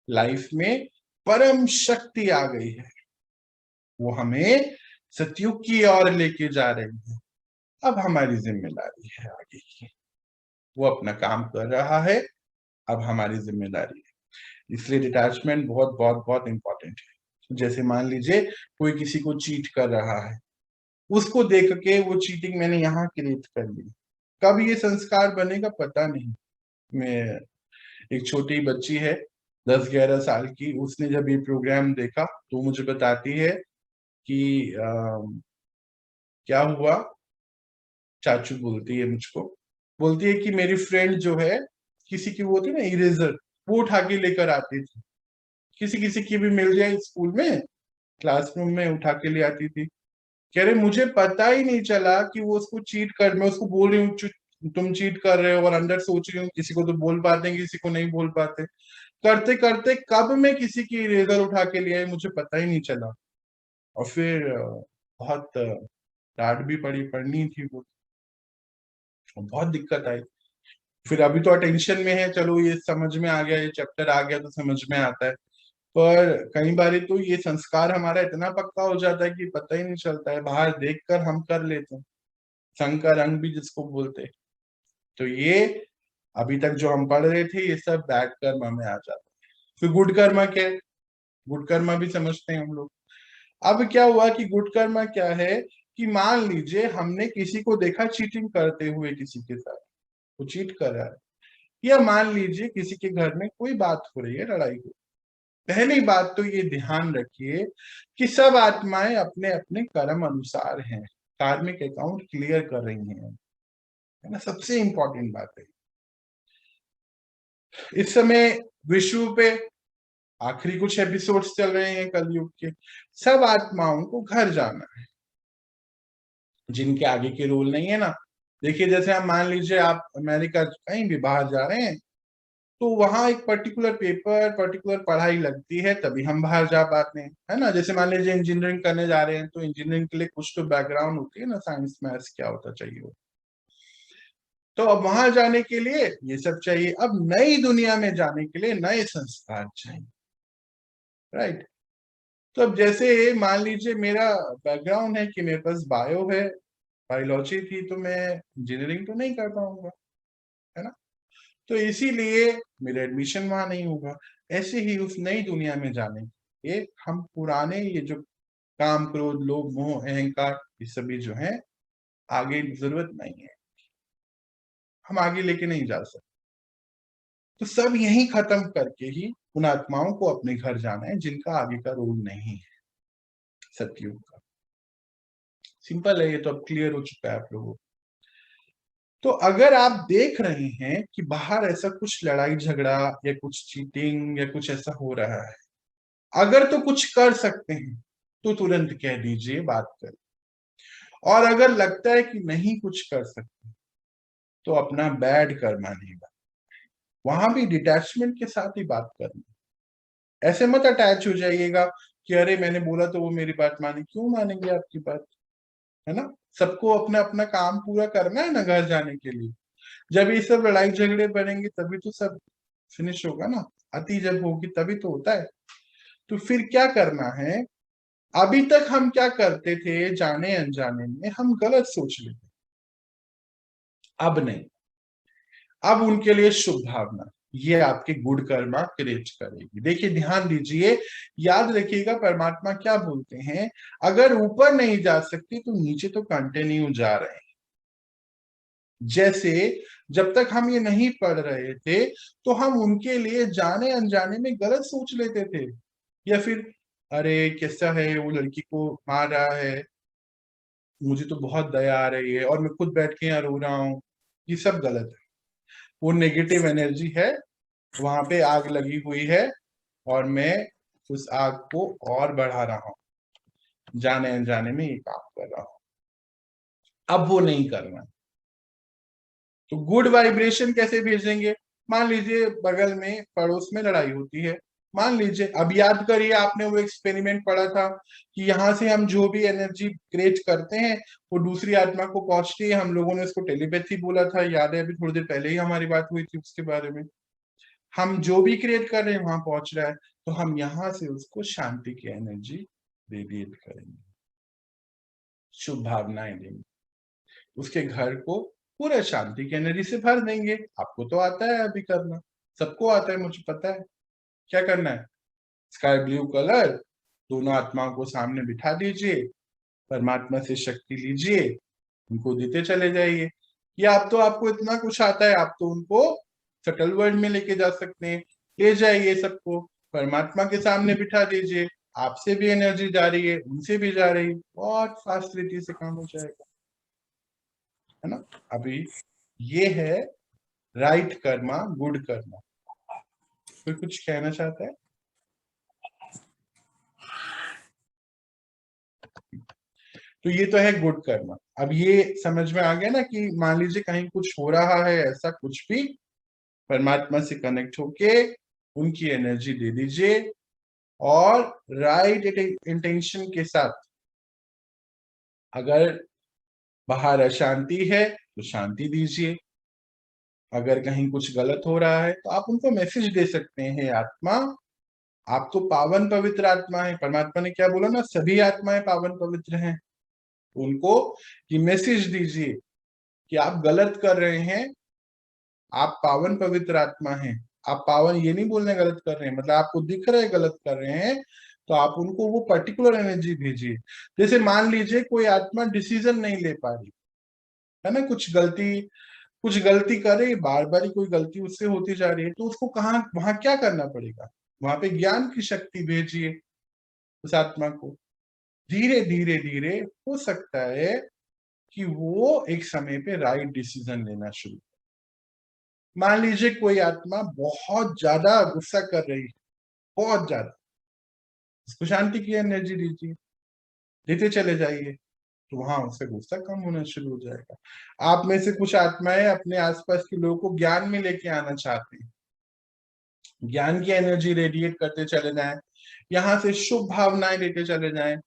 लाइफ में परम शक्ति आ गई है। वो हमें सतयुग की ओर लेके जा रही है। अब हमारी जिम्मेदारी है आगे की, वो अपना काम कर रहा है, अब हमारी जिम्मेदारी है। इसलिए डिटैचमेंट बहुत बहुत बहुत इंपॉर्टेंट है। जैसे मान लीजिए कोई किसी को चीट कर रहा है, उसको देख के वो चीटिंग मैंने यहाँ क्रिएट कर ली, कब ये संस्कार बनेगा पता नहीं। मैं, एक छोटी बच्ची है 10 11 साल की, उसने जब ये प्रोग्राम देखा तो मुझे बताती है कि क्या हुआ, चाचू बोलती है मुझको, बोलती है कि मेरी फ्रेंड जो है, किसी की वो होती है ना इरेजर, वो उठा के लेकर आती थी, किसी किसी की भी मिल जाए स्कूल में, क्लासरूम में उठा के ले आती थी। कह रहे मुझे पता ही नहीं चला कि वो उसको चीट कर, मैं उसको बोल रही हूँ तुम चीट कर रहे हो और अंदर सोच रही हूँ किसी को तो बोल पाते हैं, किसी को नहीं बोल पाते। करते करते कब मैं किसी की इरेजर उठा के ले आई मुझे पता ही नहीं चला। और फिर बहुत डांट भी पड़नी थी वो, बहुत दिक्कत आई। फिर अभी तो अटेंशन में है, चलो ये समझ में आ गया, ये चैप्टर आ गया तो समझ में आता है। पर कई बार तो ये संस्कार हमारा इतना पक्का हो जाता है कि पता ही नहीं चलता है, बाहर देखकर हम कर लेते हैं, संग का रंग भी जिसको बोलते हैं। तो ये अभी तक जो हम पढ़ रहे थे ये सब बैड कर्मा में आ जाता है। फिर गुड कर्मा क्या है? गुड कर्मा भी समझते हैं हम लोग। अब क्या हुआ कि गुड कर्मा क्या है कि मान लीजिए हमने किसी को देखा चीटिंग करते हुए किसी के साथ, वो चीट कर रहा है, या मान लीजिए किसी के घर में कोई बात हो रही है, लड़ाई हो। पहली बात तो ये ध्यान रखिए कि सब आत्माएं अपने अपने कर्म अनुसार हैं, कार्मिक अकाउंट क्लियर कर रही हैं, है ना, सबसे इंपॉर्टेंट बात है। इस समय विश्व पे आखिरी कुछ एपिसोड्स चल रहे हैं कलयुग के, सब आत्माओं को घर जाना है जिनके आगे के रोल नहीं है ना। देखिए जैसे हम मान लीजिए आप अमेरिका कहीं भी बाहर जा रहे हैं, तो वहां एक पर्टिकुलर पेपर, पर्टिकुलर पढ़ाई लगती है तभी हम बाहर जा पाते हैं, है ना। जैसे मान लीजिए इंजीनियरिंग करने जा रहे हैं तो इंजीनियरिंग के लिए कुछ तो बैकग्राउंड होती है ना, साइंस मैथ्स क्या होता चाहिए हो। तो अब वहां जाने के लिए ये सब चाहिए। अब नई दुनिया में जाने के लिए नए संस्कार चाहिए, राइट। तो अब जैसे मान लीजिए मेरा बैकग्राउंड है कि मेरे पास बायो है, बायोलॉजी थी, तो मैं इंजीनियरिंग तो नहीं कर पाऊंगा, है ना। तो इसीलिए मेरा एडमिशन वहां नहीं होगा। ऐसे ही उस नई दुनिया में जाने के लिए हम पुराने ये जो काम, क्रोध, लोभ, मोह, अहंकार, ये सभी जो है आगे जरूरत नहीं है, हम आगे लेके नहीं जा सकते। तो सब यही खत्म करके ही उन आत्माओं को अपने घर जाना है जिनका आगे का रोल नहीं है सतयुग का। सिंपल है, ये तो अब क्लियर हो चुका है आप लोगों को। तो अगर आप देख रहे हैं कि बाहर ऐसा कुछ लड़ाई झगड़ा या कुछ चीटिंग या कुछ ऐसा हो रहा है, अगर तो कुछ कर सकते हैं तो तुरंत कह दीजिए, बात कर। और अगर लगता है कि नहीं कुछ कर सकते तो अपना बैड कर्मा नहीं बना, वहां भी डिटैचमेंट के साथ ही बात करना। ऐसे मत अटैच हो जाइएगा कि अरे मैंने बोला तो वो मेरी बात मानी, क्यों मानेंगे आपकी बात, है ना। सबको अपना अपना काम पूरा करना है ना घर जाने के लिए। जब ये सब लड़ाई झगड़े बढ़ेंगे तभी तो सब फिनिश होगा ना, अति जब होगी तभी तो होता है। तो फिर क्या करना है, अभी तक हम क्या करते थे, जाने अनजाने में हम गलत सोच लेते, अब नहीं। अब उनके लिए शुभ भावना, ये आपके गुड कर्मा क्रिएट करेगी। देखिए ध्यान दीजिए, याद रखिएगा परमात्मा क्या बोलते हैं, अगर ऊपर नहीं जा सकती तो नीचे तो कंटिन्यू जा रहे हैं। जैसे जब तक हम ये नहीं पढ़ रहे थे तो हम उनके लिए जाने अनजाने में गलत सोच लेते थे, या फिर अरे कैसा है वो लड़की को मार रहा है, मुझे तो बहुत दया आ रही है और मैं खुद बैठ के यहाँ रो रहा हूँ। ये सब गलत है, वो नेगेटिव एनर्जी है, वहां पे आग लगी हुई है और मैं उस आग को और बढ़ा रहा हूँ, जाने अनजाने में ये काम कर रहा हूँ। अब वो नहीं करना। तो गुड वाइब्रेशन कैसे भेजेंगे, मान लीजिए बगल में पड़ोस में लड़ाई होती है, मान लीजिए, अब याद करिए आपने वो एक्सपेरिमेंट पढ़ा था कि यहाँ से हम जो भी एनर्जी क्रिएट करते हैं वो दूसरी आत्मा को पहुंचती है। हम लोगों ने इसको टेलीपैथी बोला था, याद है, अभी थोड़ी देर पहले ही हमारी बात हुई थी उसके बारे में। हम जो भी क्रिएट कर रहे हैं वहां पहुंच रहा है, तो हम यहाँ से उसको शांति की एनर्जी रेडिएट करेंगे, शुभ भावनाएं देंगे, उसके घर को पूरा शांति की एनर्जी से भर देंगे। आपको तो आता है अभी करना, सबको आता है, मुझे पता है। क्या करना है, स्काई ब्लू कलर दोनों आत्माओं को सामने बिठा दीजिए, परमात्मा से शक्ति लीजिए, उनको देते चले जाइए। या आप तो, आपको इतना कुछ आता है, आप तो उनको सटल वर्ल्ड में लेके जा सकते हैं। ले जाइए सबको, परमात्मा के सामने बिठा दीजिए, आपसे भी एनर्जी जा रही है, उनसे भी जा रही है, बहुत फास्टिलिटी से काम हो जाएगा, है ना। अभी ये है राइट कर्मा, गुड कर्मा। कोई कुछ कहना चाहता है? तो ये तो है गुड कर्मा। अब ये समझ में आ गया ना कि मान लीजिए कहीं कुछ हो रहा है ऐसा कुछ भी, परमात्मा से कनेक्ट होके उनकी एनर्जी दे दीजिए और राइट इंटेंशन के साथ, अगर बाहर अशांति है तो शांति दीजिए, अगर कहीं कुछ गलत हो रहा है तो आप उनको मैसेज दे सकते हैं, आत्मा आप तो पावन पवित्र आत्मा है, परमात्मा ने क्या बोला ना, सभी आत्माएं पावन पवित्र हैं। उनको ये मैसेज दीजिए कि आप गलत कर रहे हैं, आप पावन पवित्र आत्मा हैं। आप पावन ये नहीं बोलने गलत कर रहे हैं, मतलब आपको दिख रहा है गलत कर रहे हैं, तो आप उनको वो पर्टिकुलर एनर्जी भेजिए। जैसे मान लीजिए कोई आत्मा डिसीजन नहीं ले पा रही है ना, कुछ गलती कर रही है, बार बार ही कोई गलती उससे होती जा रही है, तो उसको कहाँ वहां क्या करना पड़ेगा, वहां पे ज्ञान की शक्ति भेजिए उस आत्मा को। धीरे धीरे धीरे हो सकता है कि वो एक समय पे राइट डिसीजन लेना शुरू। मान लीजिए कोई आत्मा बहुत ज्यादा गुस्सा कर रही है, बहुत ज्यादा, उसको शांति की एनर्जी दीजिए, देते चले जाइए, तो वहां उससे गुस्सा कम होना शुरू हो जाएगा। आप में से कुछ आत्माएं अपने आसपास के लोगों को ज्ञान में लेके आना चाहते हैं, ज्ञान की एनर्जी रेडिएट करते चले जाएं, यहाँ से शुभ भावनाएं देते चले जाएं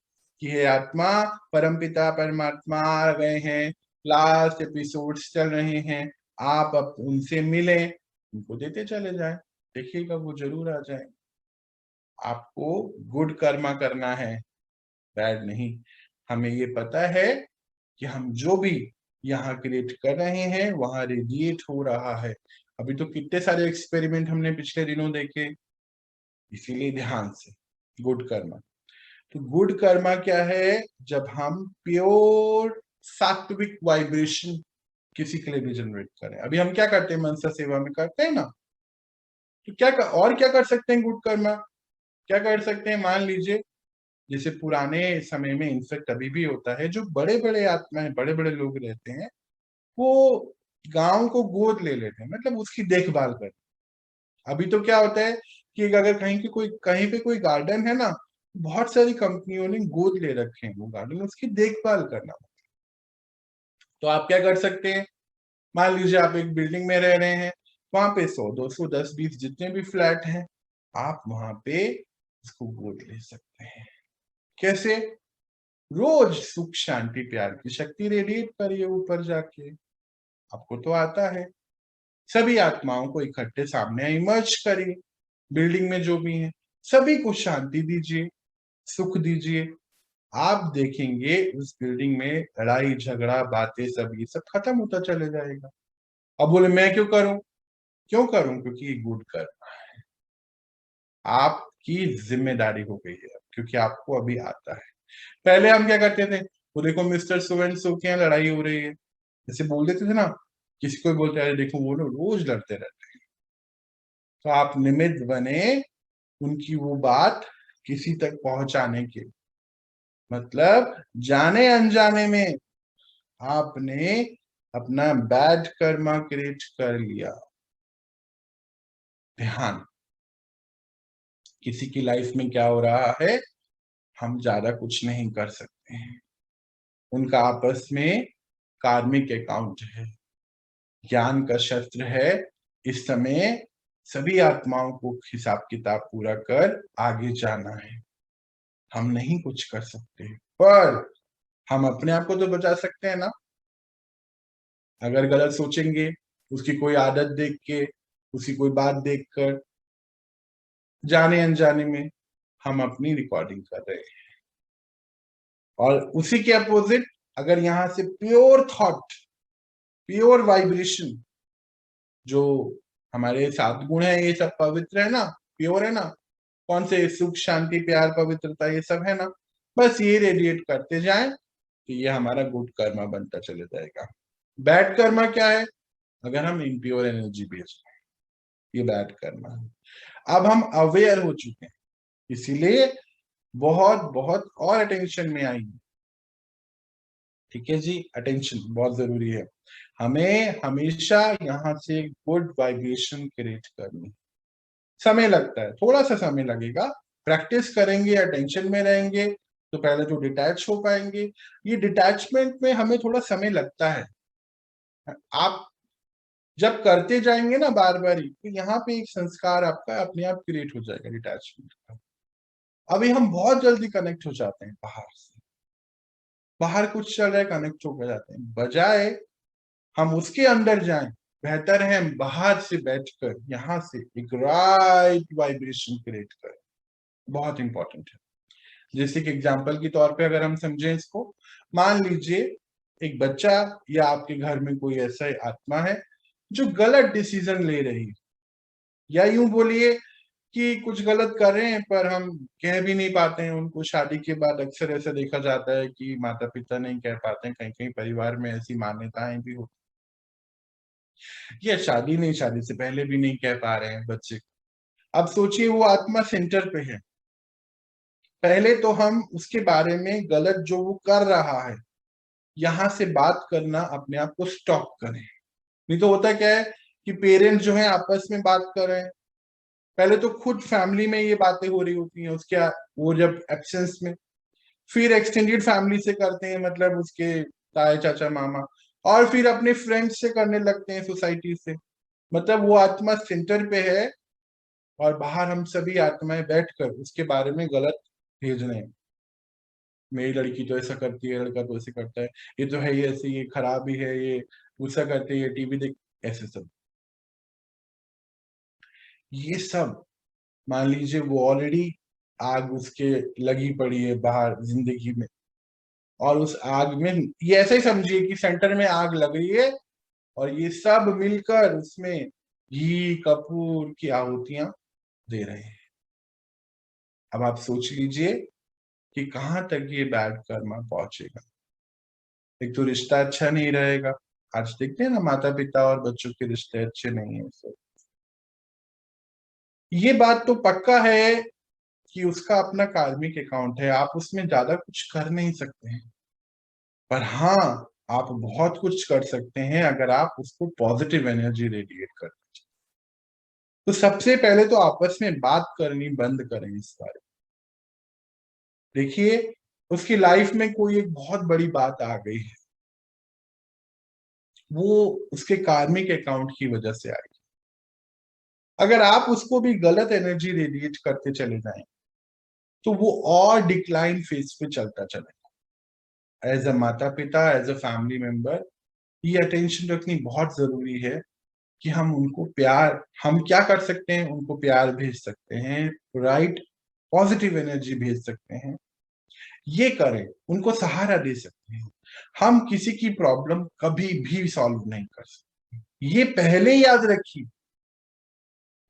कि हे आत्मा, परमपिता परमात्मा आ गए हैं, लास्ट एपिसोड्स चल रहे हैं, आप अब उनसे मिलें, उनको देते चले जाएं, देखिएगा वो जरूर आ जाए। आपको गुड कर्मा करना है, बैड नहीं। हमें ये पता है कि हम जो भी यहाँ क्रिएट कर रहे हैं वहां रेडिएट हो रहा है। अभी तो कितने सारे एक्सपेरिमेंट हमने पिछले दिनों देखे, इसीलिए ध्यान से गुड कर्मा। तो गुड कर्मा क्या है, जब हम प्योर सात्विक वाइब्रेशन किसी के लिए भी जनरेट करें। अभी हम क्या करते हैं, मनसा सेवा में करते हैं ना, तो और क्या कर सकते हैं गुड कर्मा, क्या कर सकते हैं, मान लीजिए जैसे पुराने समय में इनफेक्ट अभी भी होता है, जो बड़े बड़े आत्माएं बड़े बड़े लोग रहते हैं, वो गांव को गोद ले लेते हैं, मतलब उसकी देखभाल करते हैं। अभी तो क्या होता है कि अगर कहीं पे कोई गार्डन है ना, बहुत सारी कंपनियों ने गोद ले रखे हैं वो गार्डन, उसकी देखभाल करना। तो आप क्या कर सकते हैं, मान लीजिए आप एक बिल्डिंग में रह रहे हैं, वहां पे 100 200 10 20 जितने भी फ्लैट हैं, आप वहां पे उसको गोद ले सकते हैं। कैसे, रोज सुख शांति प्यार की शक्ति रेडिएट करिए ऊपर जाके, आपको तो आता है। सभी आत्माओं को इकट्ठे सामने इमर्ज करिए, बिल्डिंग में जो भी है सभी को शांति दीजिए, सुख दीजिए। आप देखेंगे उस बिल्डिंग में लड़ाई झगड़ा बातें सब ये सब खत्म होता चले जाएगा। अब बोले मैं क्यों करूं, क्यों करूं, क्योंकि ये गुड करना है, आपकी जिम्मेदारी हो गई है, क्योंकि आपको अभी आता है। पहले हम क्या करते थे, वो देखो मिस्टर सो एंड सो के यहाँ लड़ाई हो रही है, जैसे बोल देते थे ना, किसी को बोलते हैं देखो वो लोग रोज लड़ते रहते हैं, तो आप निमित्त बने उनकी वो बात किसी तक पहुंचाने के, मतलब जाने अनजाने में आपने अपना बैड कर्मा क्रिएट कर लिया। ध्यान, किसी की लाइफ में क्या हो रहा है हम ज्यादा कुछ नहीं कर सकते हैं, उनका आपस में कार्मिक अकाउंट है, ज्ञान का शस्त्र है। इस समय सभी आत्माओं को हिसाब किताब पूरा कर आगे जाना है, हम नहीं कुछ कर सकते, पर हम अपने आप को तो बचा सकते हैं ना। अगर गलत सोचेंगे, उसकी कोई आदत देख के, उसकी कोई बात देखकर, जाने अनजाने में हम अपनी रिकॉर्डिंग कर रहे हैं। और उसी के अपोजिट, अगर यहां से प्योर थॉट प्योर वाइब्रेशन, जो हमारे 7 गुण है ये सब पवित्र है ना, प्योर है ना, कौन से, सुख शांति प्यार पवित्रता ये सब है ना, बस ये रेडिएट करते जाएं तो ये हमारा गुड कर्मा बनता चले जाएगा। बैड कर्मा क्या है, अगर हम इम्प्योर एनर्जी भेज रहे हैं, ये बैड कर्मा है। अब हम अवेयर हो चुके हैं, इसीलिए बहुत बहुत और अटेंशन में आएंगे। ठीक है जी, अटेंशन बहुत जरूरी है, हमें हमेशा यहाँ से गुड वाइब्रेशन क्रिएट करनी। समय लगता है, थोड़ा सा समय लगेगा, प्रैक्टिस करेंगे, अटेंशन में रहेंगे, तो पहले तो डिटैच हो पाएंगे। ये डिटैचमेंट में हमें थोड़ा समय लगता है। आप जब करते जाएंगे ना बार बार ही, तो यहाँ पे एक संस्कार आपका अपने आप क्रिएट हो जाएगा डिटैचमेंट का। अभी हम बहुत जल्दी कनेक्ट हो जाते हैं बाहर से, बाहर कुछ चल रहा है कनेक्ट हो जाते हैं, बजाय हम उसके अंदर जाएं। बेहतर है हम बाहर से बैठकर यहाँ से एक राइट वाइब्रेशन क्रिएट करें। बहुत इंपॉर्टेंट है। जैसे कि एग्जाम्पल के तौर पे अगर हम समझें इसको, मान लीजिए एक बच्चा या आपके घर में कोई ऐसा आत्मा है जो गलत डिसीजन ले रही है, या यूं बोलिए कि कुछ गलत कर रहे हैं पर हम कह भी नहीं पाते हैं उनको। शादी के बाद अक्सर ऐसा देखा जाता है कि माता पिता नहीं कह पाते हैं, कहीं कहीं परिवार में ऐसी मान्यताएं भी होती, या शादी नहीं, शादी से पहले भी नहीं कह पा रहे हैं बच्चे। अब सोचिए वो आत्मा सेंटर पे है, पहले तो हम उसके बारे में गलत जो वो कर रहा है यहां से बात करना अपने आप को स्टॉप करें। नहीं तो होता क्या है कि पेरेंट्स जो है आपस में बात कर रहे हैं, पहले तो खुद फैमिली में ये बातें हो रही होती हैं उसके वो जब एब्सेंस में, फिर एक्सटेंडेड फैमिली से करते हैं, मतलब उसके ताए चाचा मामा, और फिर अपने फ्रेंड्स से करने लगते हैं, सोसाइटी से। मतलब वो आत्मा सेंटर पे है और बाहर हम सभी आत्माएं बैठकर उसके बारे में गलत भेज रहे हैं। मेरी लड़की तो ऐसा करती है, लड़का तो ऐसे करता है, ये तो है ही ऐसे, ये खराब ही है, ये गुस्सा करते हैं, ये टीवी देख, ऐसे सब। ये सब मान लीजिए वो ऑलरेडी आग उसके लगी पड़ी है बाहर जिंदगी में, और उस आग में ये ऐसे ही समझिए कि सेंटर में आग लग रही है और ये सब मिलकर उसमें घी कपूर की आहुतियां दे रहे हैं। अब आप सोच लीजिए कि कहां तक ये बैड कर्मा पहुंचेगा। एक तो रिश्ता अच्छा नहीं रहेगा, आज देखते हैं ना माता पिता और बच्चों के रिश्ते अच्छे नहीं है। तो ये बात तो पक्का है कि उसका अपना कार्मिक अकाउंट है, आप उसमें ज्यादा कुछ कर नहीं सकते हैं। पर हाँ, आप बहुत कुछ कर सकते हैं अगर आप उसको पॉजिटिव एनर्जी रेडिएट करते हैं। तो सबसे पहले तो आपस में बात करनी बंद करें इस बारे में। देखिए उसकी लाइफ में कोई एक बहुत बड़ी बात आ गई है, वो उसके कार्मिक अकाउंट की वजह से आई। अगर आप उसको भी गलत एनर्जी रेडिएट करते चले जाएं तो वो और डिक्लाइन फेज पे चलता चलेगा। एज अ माता पिता, एज अ फैमिली मेंबर, ये अटेंशन रखनी बहुत जरूरी है कि हम उनको प्यार, हम क्या कर सकते हैं, उनको प्यार भेज सकते हैं, राइट पॉजिटिव एनर्जी भेज सकते हैं, ये करें, उनको सहारा दे सकते हैं। हम किसी की प्रॉब्लम कभी भी सॉल्व नहीं कर सकते, ये पहले याद रखिए।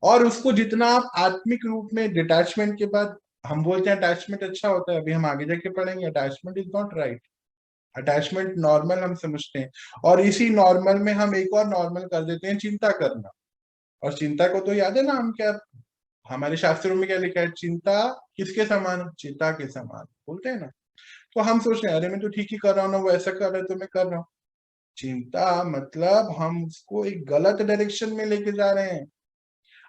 और उसको जितना आप आत्मिक रूप में, डिटैचमेंट के बाद हम बोलते हैं अटैचमेंट अच्छा होता है, अभी हम आगे जाके पढ़ेंगे, attachment is not right. Attachment normal हम समझते हैं, और इसी नॉर्मल में हम एक और नॉर्मल कर देते हैं, चिंता करना। और चिंता को तो याद है ना, हम क्या, हमारे शास्त्रों में क्या लिखा है, चिंता किसके समान, चिता के समान बोलते हैं ना। तो हम सोच रहे हैं अरे मैं तो ठीक ही कर रहा हूँ ना, वो ऐसा कर रहा है तो मैं कर रहा हूँ। चिंता मतलब हम उसको एक गलत डायरेक्शन में लेके जा रहे हैं।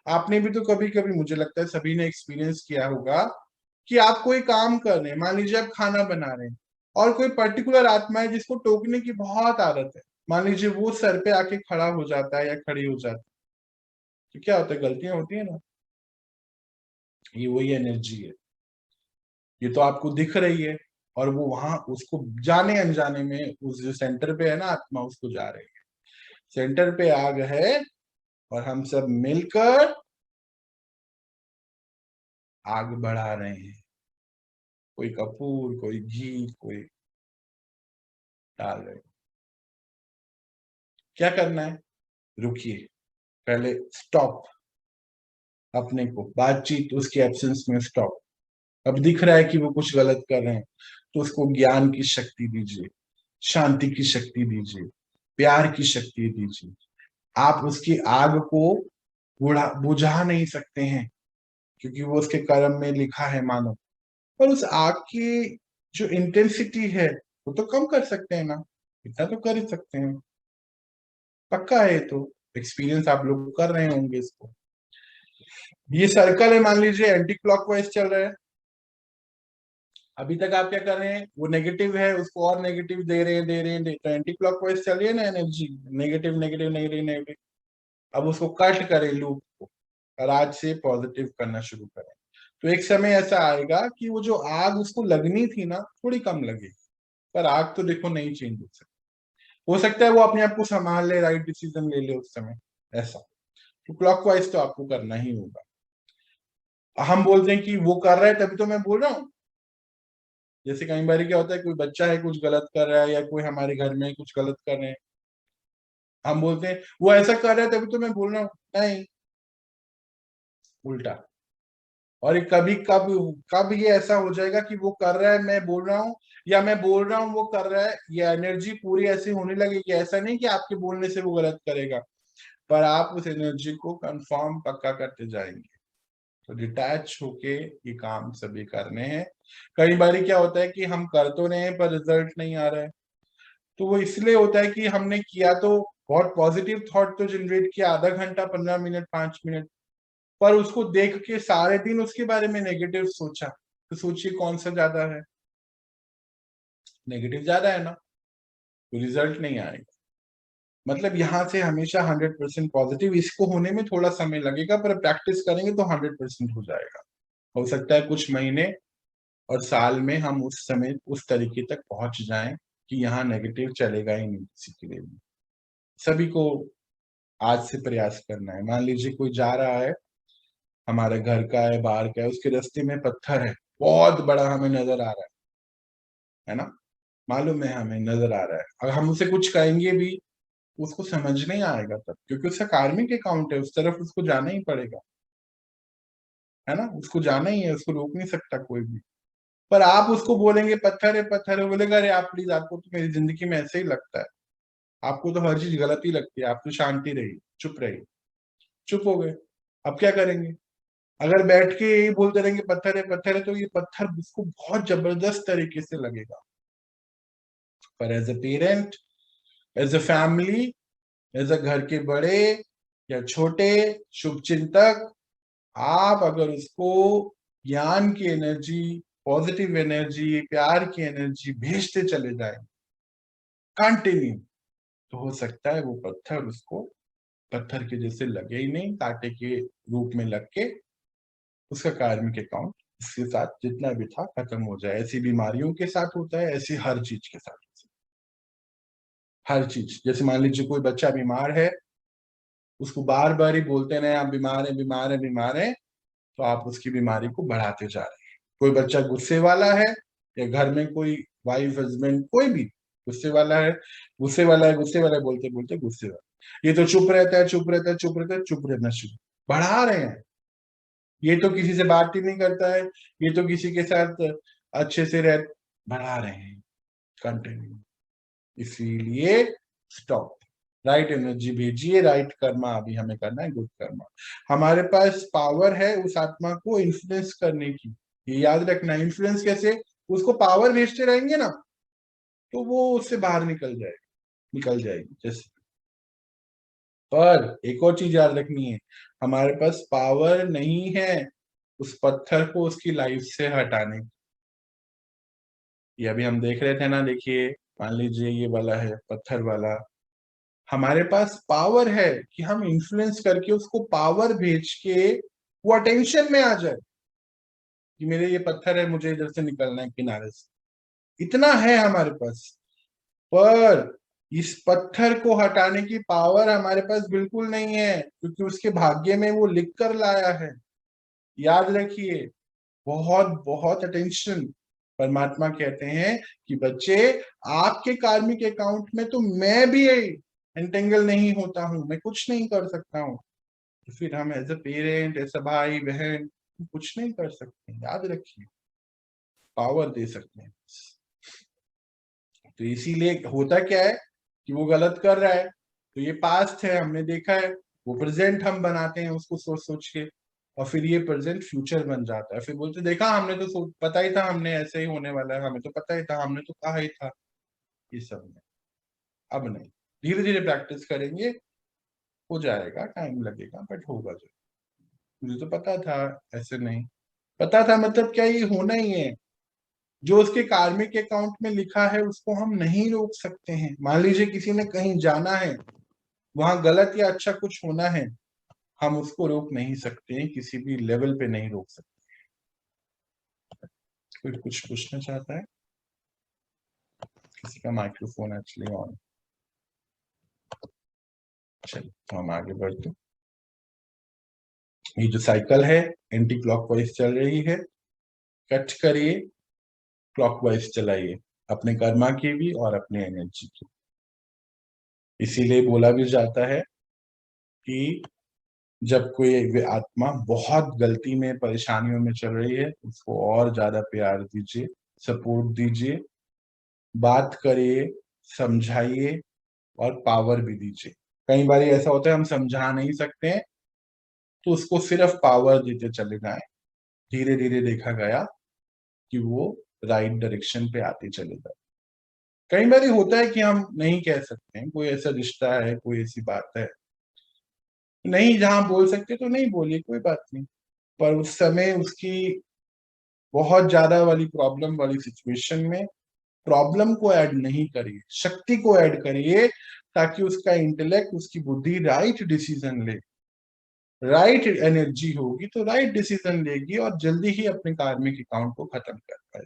आपने भी तो कभी कभी, मुझे लगता है सभी ने एक्सपीरियंस किया होगा कि आप कोई काम कर रहे हैं, मान लीजिए आप खाना बना रहे हैं, और कोई पर्टिकुलर आत्मा है जिसको टोकने की बहुत आदत है, मान लीजिए वो सर पे आके खड़ा हो जाता है या खड़ी हो जाती है, तो क्या होता है, गलतियां होती है ना। ये वही एनर्जी है, ये तो आपको दिख रही है, और वो वहां उसको जाने अनजाने में उस जो सेंटर पे है ना आत्मा, उसको जा रही है। सेंटर पे आग है और हम सब मिलकर आग बढ़ा रहे हैं, कोई कपूर, कोई घी, कोई डाल रहे हैं। क्या करना है, रुकिए, पहले स्टॉप, अपने को बातचीत उसके एब्सेंस में स्टॉप। अब दिख रहा है कि वो कुछ गलत कर रहे हैं, तो उसको ज्ञान की शक्ति दीजिए, शांति की शक्ति दीजिए, प्यार की शक्ति दीजिए। आप उसकी आग को बुझा नहीं सकते हैं, क्योंकि वो उसके कर्म में लिखा है मानो, पर उस आग की जो इंटेंसिटी है वो तो कम कर सकते हैं ना, इतना तो कर ही सकते हैं। पक्का है, तो एक्सपीरियंस आप लोग कर रहे होंगे इसको। ये सर्कल है, मान लीजिए एंटी क्लॉकवाइज चल रहा है, अभी तक आप क्या कर रहे हैं, वो नेगेटिव है उसको और नेगेटिव दे रहे हैं, तो एंटी क्लॉकवाइज चल रही है ना energy, negative negative negative negative. अब उसको कट करें लूप को, और आज से पॉजिटिव करना शुरू करें। तो एक समय ऐसा आएगा कि वो जो आग उसको लगनी थी ना, थोड़ी कम लगेगी, पर आग तो देखो नहीं चेंज हो सकता है वो अपने आप को संभाल ले, राइट डिसीजन ले ले उस समय, ऐसा। तो क्लॉकवाइज तो आपको करना ही होगा। हम बोलते हैं कि वो कर रहा है तभी तो मैं बोल रहा हूँ। जैसे कई बार क्या होता है, कोई बच्चा है कुछ गलत कर रहा है, या कोई हमारे घर में कुछ गलत कर रहे हैं, हम बोलते हैं वो ऐसा कर रहा है तभी तो मैं बोल रहा हूँ। नहीं, उल्टा। और ये कभी कब कब ये ऐसा हो जाएगा कि वो कर रहा है मैं बोल रहा हूँ, या मैं बोल रहा हूँ वो कर रहा है, ये एनर्जी पूरी ऐसी होने लगेगी। ऐसा नहीं कि आपके बोलने से वो गलत करेगा, पर आप उस एनर्जी को कंफर्म पक्का करते जाएंगे। तो डिटैच होके ये काम सभी करने हैं। कई बार क्या होता है कि हम कर तो रहे हैं पर रिजल्ट नहीं आ रहा है, तो वो इसलिए होता है कि हमने किया तो बहुत पॉजिटिव थॉट तो जनरेट किया, आधा घंटा 15 मिनट 5 मिनट, पर उसको देख के सारे दिन उसके बारे में नेगेटिव सोचा। तो सोचिए कौन सा ज्यादा है, नेगेटिव ज्यादा है ना, तो रिजल्ट नहीं आएगा। मतलब यहाँ से हमेशा 100% पॉजिटिव, इसको होने में थोड़ा समय लगेगा, पर प्रैक्टिस करेंगे तो 100% हो जाएगा। हो सकता है कुछ महीने और साल में हम उस समय उस तरीके तक पहुंच जाएं कि यहाँ नेगेटिव चलेगा ही नहीं किसी के लिए भी। सभी को आज से प्रयास करना है। मान लीजिए कोई जा रहा है, हमारे घर का है बाहर का है, उसके रास्ते में पत्थर है बहुत बड़ा, हमें नजर आ रहा है ना, मालूम है हमें नजर आ रहा है, अगर हम उसे कुछ कहेंगे भी उसको समझ नहीं आएगा तब, क्योंकि उसका कार्मिक अकाउंट है, उस तरफ उसको जाना ही पड़ेगा, है ना, उसको जाना ही है, उसको रोक नहीं सकता कोई भी। पर आप उसको बोलेंगे पत्थर है पत्थर है, बोलेगा अरे आप प्लीज, आपको तो मेरी जिंदगी में ऐसे ही लगता है, आपको तो हर चीज गलत ही लगती है, आप तो शांति रहिए, चुप रहिए। चुप हो गए, अब क्या करेंगे? अगर बैठ के यही बोलते रहेंगे पत्थर है, तो ये पत्थर उसको बहुत जबरदस्त तरीके से लगेगा। पर as a parent, as a family, as a घर के बड़े या छोटे शुभ चिंतक, आप अगर उसको ज्ञान की एनर्जी, पॉजिटिव एनर्जी, प्यार की एनर्जी भेजते चले जाए कंटिन्यू, तो हो सकता है वो पत्थर उसको पत्थर के जैसे लगे ही नहीं, कांटे के रूप में लग के उसका कार्मिक अकाउंट इसके साथ जितना भी था खत्म हो जाए। ऐसी बीमारियों के साथ होता है, ऐसी हर चीज के साथ, हर चीज। जैसे मान लीजिए कोई बच्चा बीमार है, उसको बार बार ही बोलते रहे आप बीमार है बीमार है बीमार है, तो आप उसकी बीमारी को बढ़ाते जा रहे हैं। कोई बच्चा गुस्से वाला है, या घर में कोई वाइफ हस्बैंड कोई भी गुस्से वाला है, गुस्से वाला है गुस्से वाला है बोलते बोलते गुस्से वाला, ये तो चुप रहता है चुप रहता है चुप रहता है, चुप रहना शुरू बढ़ा रहे हैं। ये तो किसी से बात ही नहीं करता है, ये तो किसी के साथ अच्छे से रह, बढ़ा रहे हैं कंटिन्यू। इसीलिए स्टॉप, राइट एनर्जी भेजिए, राइट कर्मा अभी हमें करना है, गुड कर्मा। हमारे पास पावर है उस आत्मा को इन्फ्लुएंस करने की, ये याद रखना। इन्फ्लुएंस कैसे? उसको पावर भेजते रहेंगे ना, तो वो उससे बाहर निकल जाएगी जैसे। पर एक और चीज याद रखनी है, हमारे पास पावर नहीं है उस पत्थर को उसकी लाइफ से हटाने की। ये अभी हम देख रहे थे ना, देखिए, मान लीजिए ये वाला है पत्थर वाला, हमारे पास पावर है कि हम इन्फ्लुएंस करके उसको पावर भेज के वो अटेंशन में आ जाए कि मेरे ये पत्थर है, मुझे इधर से निकलना है किनारे से, इतना है हमारे पास। पर इस पत्थर को हटाने की पावर हमारे पास बिल्कुल नहीं है, क्योंकि उसके भाग्य में वो लिख कर लाया है। याद रखिए, बहुत बहुत अटेंशन। परमात्मा कहते हैं कि बच्चे, आपके कार्मिक अकाउंट में तो मैं भी एंटेंगल नहीं होता हूं, मैं कुछ नहीं कर सकता हूं। तो फिर हम as a parent, as a भाई बहन कुछ नहीं कर सकते। याद रखिए, पावर दे सकते हैं। तो इसीलिए होता क्या है कि वो गलत कर रहा है, तो ये पास्ट है हमने देखा है, वो प्रेजेंट हम बनाते हैं उसको सोच सोच के, और फिर ये प्रेजेंट फ्यूचर बन जाता है। फिर बोलते देखा, हमने तो पता ही था, हमने ऐसे ही होने वाला है, हमें तो पता ही था, हमने तो कहा ही था। ये सब नहीं, अब नहीं, धीरे धीरे प्रैक्टिस करेंगे, हो जाएगा, टाइम लगेगा बट होगा जरूर। मुझे तो पता था, ऐसे नहीं पता था मतलब क्या, ये होना ही है। जो उसके कार्मिक अकाउंट में लिखा है उसको हम नहीं रोक सकते हैं। मान लीजिए किसी ने कहीं जाना है, वहां गलत या अच्छा कुछ होना है, हम उसको रोक नहीं सकते हैं, किसी भी लेवल पे नहीं रोक सकते। कोई कुछ पूछना चाहता है? किसी का माइक्रोफोन एक्चुअली ऑन। चलिए तो हम आगे बढ़ते। ये जो साइकिल है एंटी क्लॉकवाइज चल रही है, कट करिए, क्लॉकवाइज चलाइए, अपने कर्मा की भी और अपने एनर्जी की। इसीलिए बोला भी जाता है कि जब कोई आत्मा बहुत गलती में परेशानियों में चल रही है, उसको और ज्यादा प्यार दीजिए, सपोर्ट दीजिए, बात करिए, समझाइए और पावर भी दीजिए। कई बार ऐसा होता है हम समझा नहीं सकते हैं, तो उसको सिर्फ पावर देते चले जाएं। धीरे धीरे देखा गया कि वो राइट डायरेक्शन पे आते चले जाए। कई बार होता है कि हम नहीं कह सकते हैं, कोई ऐसा रिश्ता है, कोई ऐसी बात है, नहीं जहां बोल सकते तो नहीं बोलिए, कोई बात नहीं। पर उस समय उसकी बहुत ज्यादा वाली प्रॉब्लम वाली सिचुएशन में प्रॉब्लम को ऐड नहीं करिए, शक्ति को ऐड करिए, ताकि उसका इंटेलेक्ट, उसकी बुद्धि राइट डिसीजन ले। राइट एनर्जी होगी तो राइट डिसीजन लेगी और जल्दी ही अपने कार्मिक अकाउंट को खत्म कर पाए।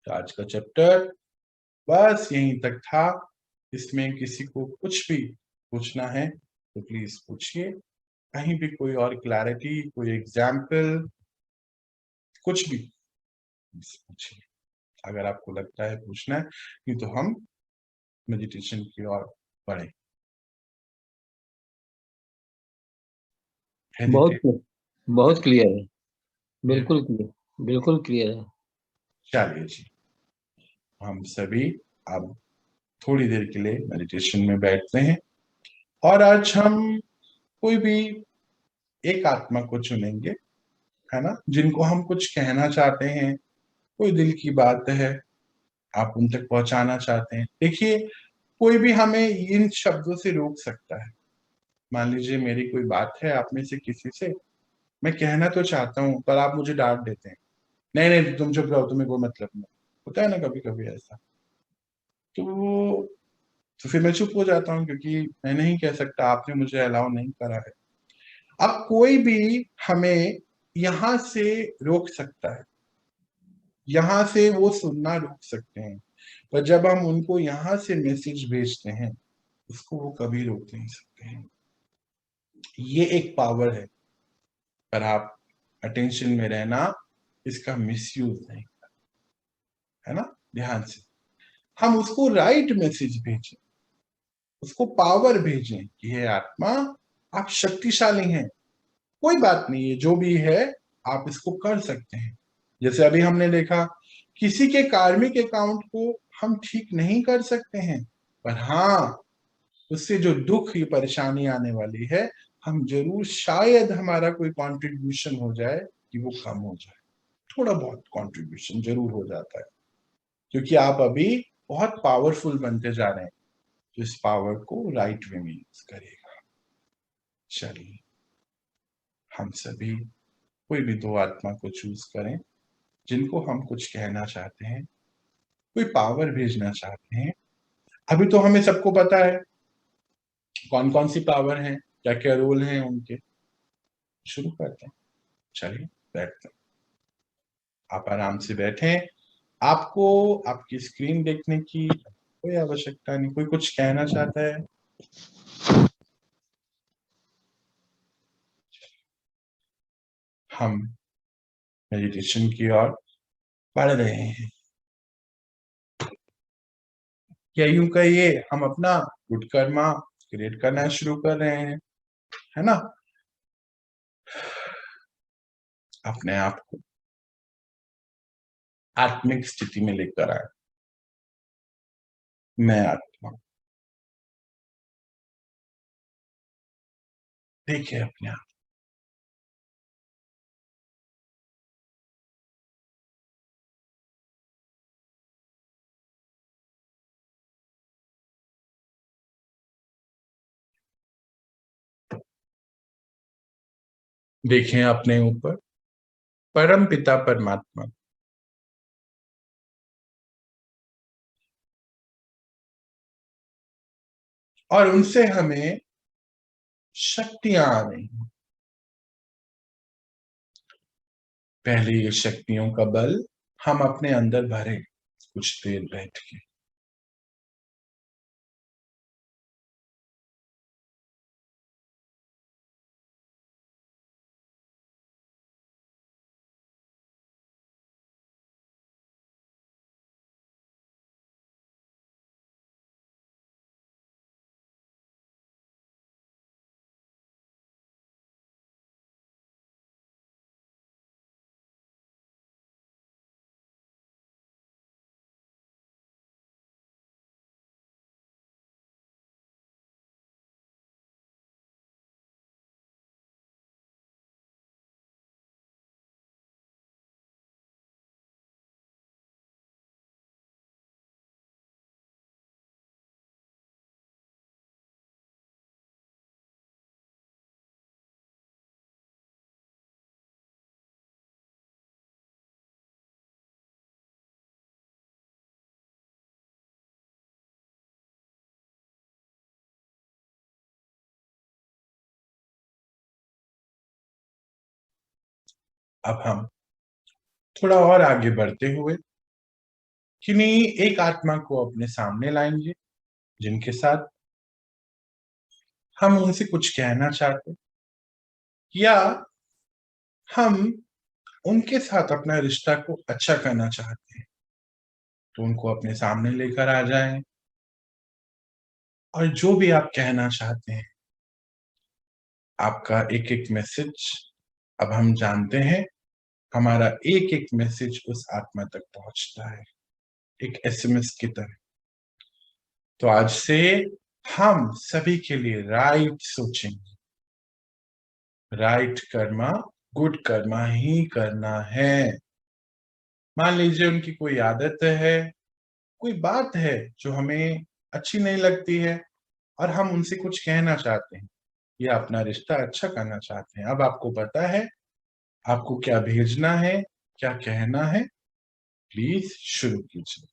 तो आज का चैप्टर बस यहीं तक था। इसमें किसी को कुछ भी पूछना है तो प्लीज पूछिए। कहीं भी कोई और क्लैरिटी, कोई एग्जाम्पल, कुछ भी पूछिए अगर आपको लगता है पूछना है, नहीं तो हम मेडिटेशन की ओर बढ़े। बहुत बहुत क्लियर है, Yeah. बिल्कुल क्लियर है। चलिए जी, हम सभी अब थोड़ी देर के लिए मेडिटेशन में बैठते हैं और आज हम कोई भी एक आत्मा को चुनेंगे, है ना, जिनको हम कुछ कहना चाहते हैं, कोई दिल की बात है आप उन तक पहुंचाना चाहते हैं। देखिए, कोई भी हमें इन शब्दों से रोक सकता है। मान लीजिए मेरी कोई बात है आप में से किसी से, मैं कहना तो चाहता हूँ पर आप मुझे डांट देते हैं, नहीं नहीं तुम चुप रहो, तुम्हें कोई मतलब नहीं। होता है ना कभी कभी ऐसा। तो फिर मैं चुप हो जाता हूँ, क्योंकि मैं नहीं कह सकता, आपने मुझे अलाउ नहीं करा है। अब कोई भी हमें यहां से रोक सकता है, यहां से वो सुनना रोक सकते हैं, पर जब हम उनको यहां से मैसेज भेजते हैं, उसको वो कभी रोक नहीं सकते हैं। ये एक पावर है, पर आप अटेंशन में रहना, इसका मिसयूज नहीं, है ना। ध्यान से हम उसको राइट मैसेज भेजें, उसको पावर भेजें कि हे आत्मा, आप शक्तिशाली हैं, कोई बात नहीं है, जो भी है आप इसको कर सकते हैं। जैसे अभी हमने देखा, किसी के कार्मिक अकाउंट को हम ठीक नहीं कर सकते हैं, पर हाँ, उससे जो दुख या परेशानी आने वाली है, हम जरूर, शायद हमारा कोई कंट्रीब्यूशन हो जाए कि वो कम हो जाए। थोड़ा बहुत कंट्रीब्यूशन जरूर हो जाता है, क्योंकि आप अभी बहुत पावरफुल बनते जा रहे हैं। तो इस पावर को राइट वे में यूज करिएगा। चलिए, हम सभी कोई भी दो आत्मा को चूज करें, जिनको हम कुछ कहना चाहते हैं, कोई पावर भेजना चाहते हैं। अभी तो हमें सबको पता है कौन कौन सी पावर है, क्या क्या रोल हैं उनके। शुरू करते हैं, चलिए बैठते हैं। आप आराम से बैठें। आपको आपकी स्क्रीन देखने की कोई आवश्यकता नहीं। कोई कुछ कहना चाहता है? हम मेडिटेशन की ओर बढ़ रहे हैं, या यूं कहिए हम अपना गुड कर्मा क्रिएट करना शुरू कर रहे हैं, है ना। अपने आप को आत्मिक स्थिति में लेकर आए। मैं आत्मा, देखिए अपने आप। देखें अपने ऊपर परम पिता परमात्मा और उनसे हमें शक्तियां आ रही हैं। पहले ये शक्तियों का बल हम अपने अंदर भरे कुछ देर बैठ के। अब हम थोड़ा और आगे बढ़ते हुए किन्हीं एक आत्मा को अपने सामने लाएंगे जिनके साथ हम उनसे कुछ कहना चाहते, या हम उनके साथ अपना रिश्ता को अच्छा करना चाहते हैं। तो उनको अपने सामने लेकर आ जाएं और जो भी आप कहना चाहते हैं, आपका एक एक मैसेज, अब हम जानते हैं हमारा एक एक मैसेज उस आत्मा तक पहुंचता है, एक एसएमएस की तरह। तो आज से हम सभी के लिए राइट सोचेंगे, राइट कर्मा, गुड कर्मा ही करना है। मान लीजिए उनकी कोई आदत है, कोई बात है जो हमें अच्छी नहीं लगती है और हम उनसे कुछ कहना चाहते हैं या अपना रिश्ता अच्छा करना चाहते हैं। अब आपको पता है आपको क्या भेजना है, क्या कहना है। प्लीज शुरू कीजिए।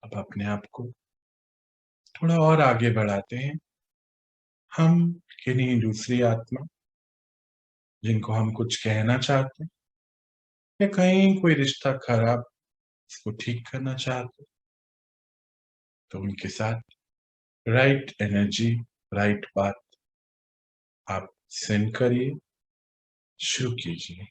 अब अपने आप को थोड़ा और आगे बढ़ाते हैं। हम किन्हीं दूसरी आत्मा जिनको हम कुछ कहना चाहते हैं या कहीं कोई रिश्ता खराब इसको ठीक करना चाहते हैं, तो उनके साथ राइट एनर्जी, राइट बात आप सेंड करिए, शुरू कीजिए।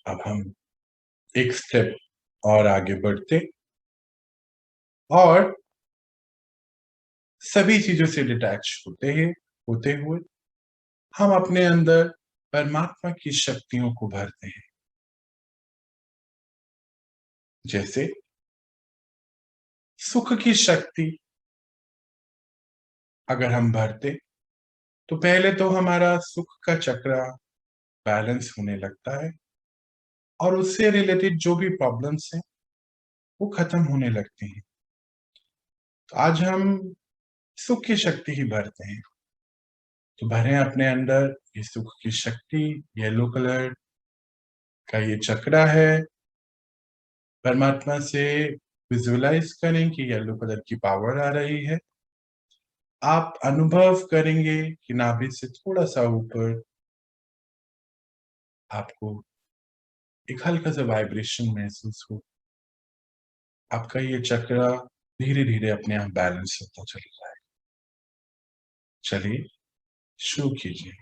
अब हम एक स्टेप और आगे बढ़ते और सभी चीजों से डिटैच होते हुए हम अपने अंदर परमात्मा की शक्तियों को भरते हैं। जैसे सुख की शक्ति अगर हम भरते तो पहले तो हमारा सुख का चक्र बैलेंस होने लगता है और उससे रिलेटेड जो भी प्रॉब्लम्स हैं वो खत्म होने लगते हैं। तो आज हम सुख की शक्ति ही भरते हैं। तो भरें अपने अंदर ये सुख की शक्ति। येलो कलर का ये चक्रा है। परमात्मा से विजुअलाइज करें कि येलो कलर की पावर आ रही है। आप अनुभव करेंगे कि नाभि से थोड़ा सा ऊपर आपको एक हल्का सा वाइब्रेशन महसूस हो। आपका ये चक्रा धीरे धीरे अपने आप बैलेंस होता चल रहा है। चलिए शुरू कीजिए।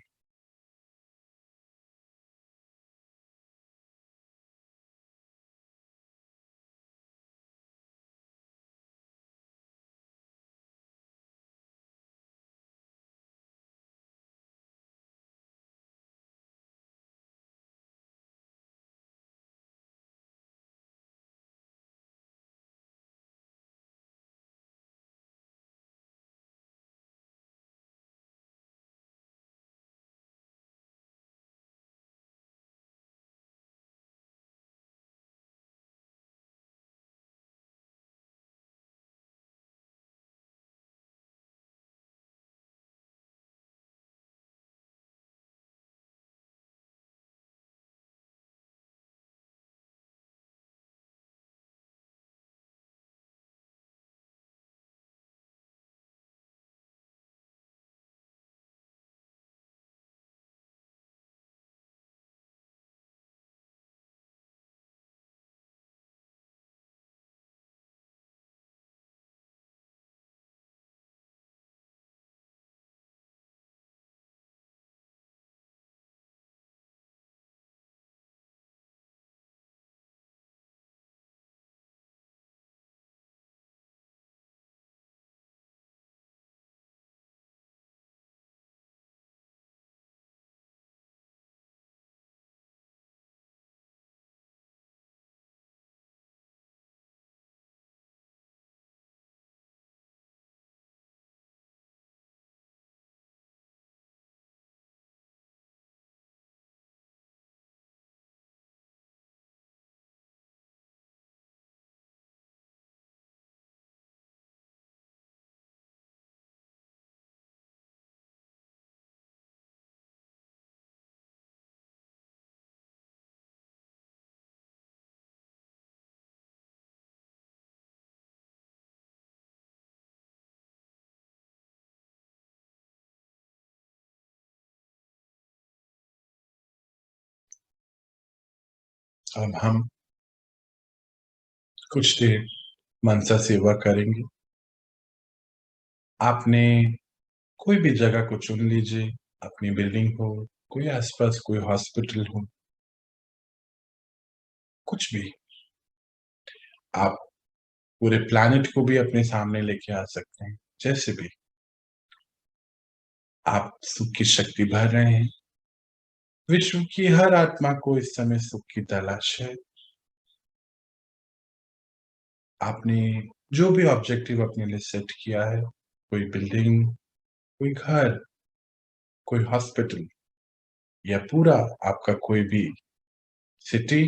अब हम कुछ देर मनसा सेवा करेंगे। आपने कोई भी जगह को चुन लीजिए, अपनी बिल्डिंग हो, कोई आसपास कोई हॉस्पिटल हो, कुछ भी। आप पूरे प्लैनेट को भी अपने सामने लेके आ सकते हैं, जैसे भी। आप सुख की शक्ति भर रहे हैं। विश्व की हर आत्मा को इस समय सुख की तलाश है। आपने जो भी ऑब्जेक्टिव अपने लिए सेट किया है, कोई बिल्डिंग, कोई घर, कोई हॉस्पिटल या पूरा आपका कोई भी सिटी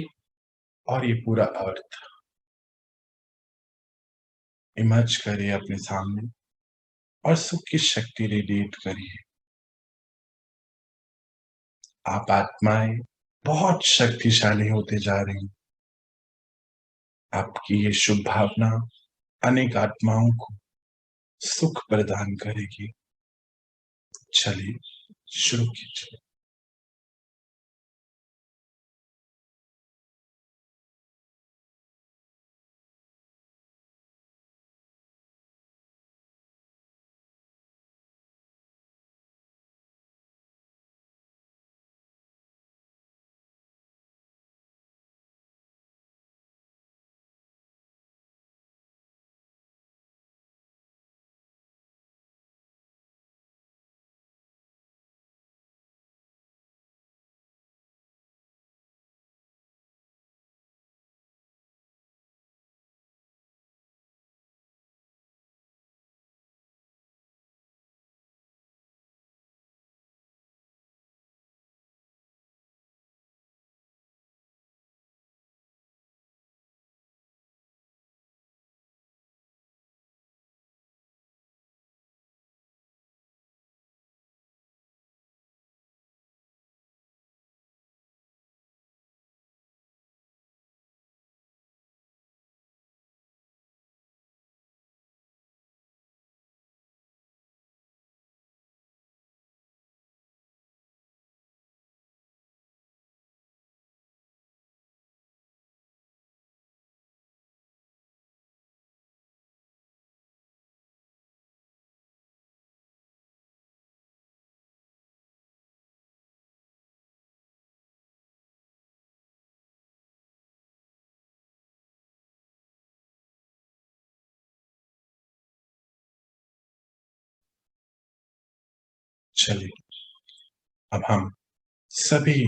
और ये पूरा अर्थ, इमर्ज करिए अपने सामने और सुख की शक्ति रेडिएट करिए। आप आत्माएं बहुत शक्तिशाली होते जा रही हैं। आपकी ये शुभ भावना अनेक आत्माओं को सुख प्रदान करेगी। चलिए शुरू कीजिए। चलिए अब हम सभी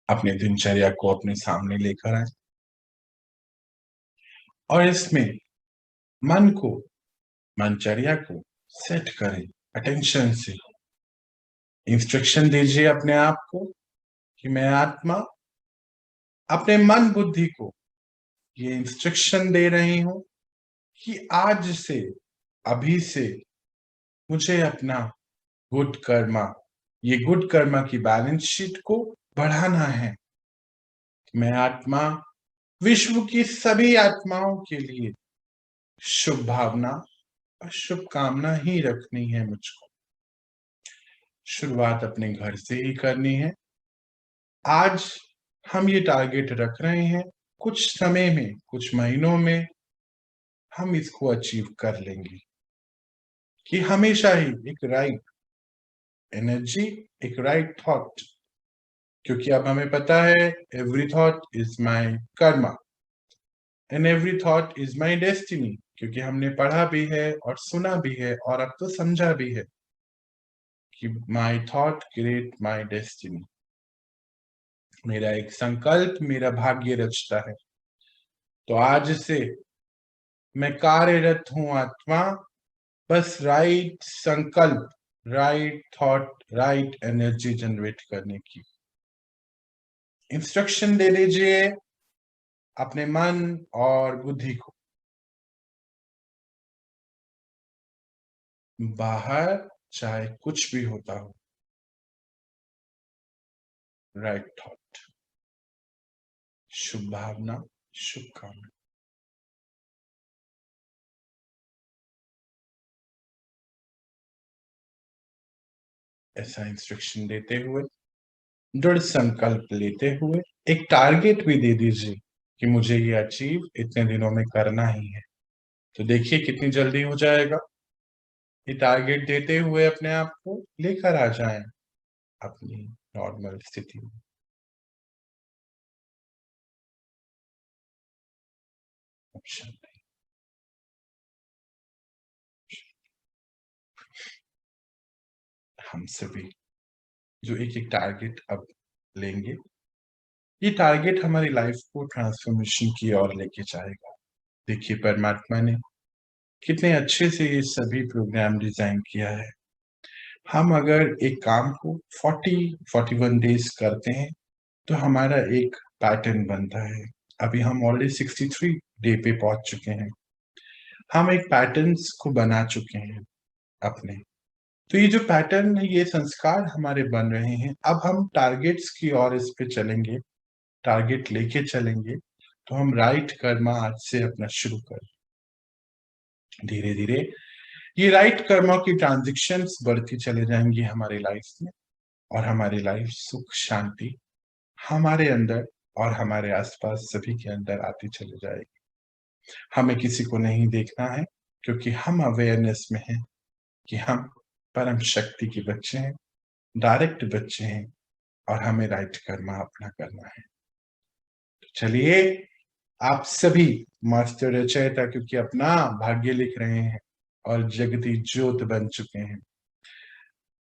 अपने दिनचर्या को अपने सामने लेकर आए और इसमें मन को, मनचर्या को सेट करें। अटेंशन से इंस्ट्रक्शन दीजिए अपने आप को कि मैं आत्मा अपने मन बुद्धि को ये इंस्ट्रक्शन दे रही हूं कि आज से, अभी से मुझे अपना गुड कर्मा, ये गुड कर्मा की बैलेंस शीट को बढ़ाना है। मैं आत्मा विश्व की सभी आत्माओं के लिए शुभ भावना और शुभकामना ही रखनी है मुझको। शुरुआत अपने घर से ही करनी है। आज हम ये टारगेट रख रहे हैं, कुछ समय में, कुछ महीनों में हम इसको अचीव कर लेंगे कि हमेशा ही एक राइट एनर्जी, एक राइट थॉट, क्योंकि अब हमें पता है every thought is my Karma and every thought is my destiny, क्योंकि हमने पढ़ा भी है और सुना भी है और अब तो समझा भी है कि my thought create my destiny. मेरा एक संकल्प मेरा भाग्य रचता है। तो आज से मैं कार्यरत हूं आत्मा, बस राइट संकल्प, right thought, right energy generate करने की। इंस्ट्रक्शन दे दीजिए अपने मन और बुद्धि को। बाहर चाहे कुछ भी होता हो, राइट थॉट, शुभ भावना, शुभकामना। ऐसा इंस्ट्रक्शन देते हुए दृढ़ संकल्प लेते हुए एक टारगेट भी दे दीजिए कि मुझे ये अचीव इतने दिनों में करना ही है। तो देखिए कितनी जल्दी हो जाएगा। ये टारगेट देते हुए अपने आप को लेकर आ जाएं अपनी नॉर्मल स्थिति में। ऑप्शन हम सभी जो एक एक टारगेट अब लेंगे, ये टारगेट हमारी लाइफ को ट्रांसफॉर्मेशन की ओर लेके जाएगा। देखिए परमात्मा ने कितने अच्छे से ये सभी प्रोग्राम डिजाइन किया है। हम अगर एक काम को 41 डेज करते हैं तो हमारा एक पैटर्न बनता है। अभी हम ऑलरेडी 63 डे पे पहुंच चुके हैं। हम एक पैटर्न्स को बना चुके हैं अपने। तो ये जो पैटर्न है, ये संस्कार हमारे बन रहे हैं। अब हम टारगेट्स की ओर इस पे चलेंगे, टारगेट लेके चलेंगे। तो हम राइट कर्मा आज से अपना शुरू करें। धीरे धीरे ये राइट कर्मा की ट्रांजेक्शन्स बढ़ती चले जाएंगी हमारी लाइफ में, और हमारी लाइफ सुख शांति हमारे अंदर और हमारे आसपास सभी के अंदर आती चली जाएगी। हमें किसी को नहीं देखना है, क्योंकि हम अवेयरनेस में हैं कि हम परम शक्ति के बच्चे हैं, डायरेक्ट बच्चे हैं, और हमें राइट कर्मा अपना करना है। तो चलिए आप सभी मास्टर रचयिता, क्योंकि अपना भाग्य लिख रहे हैं और जगती ज्योत बन चुके हैं।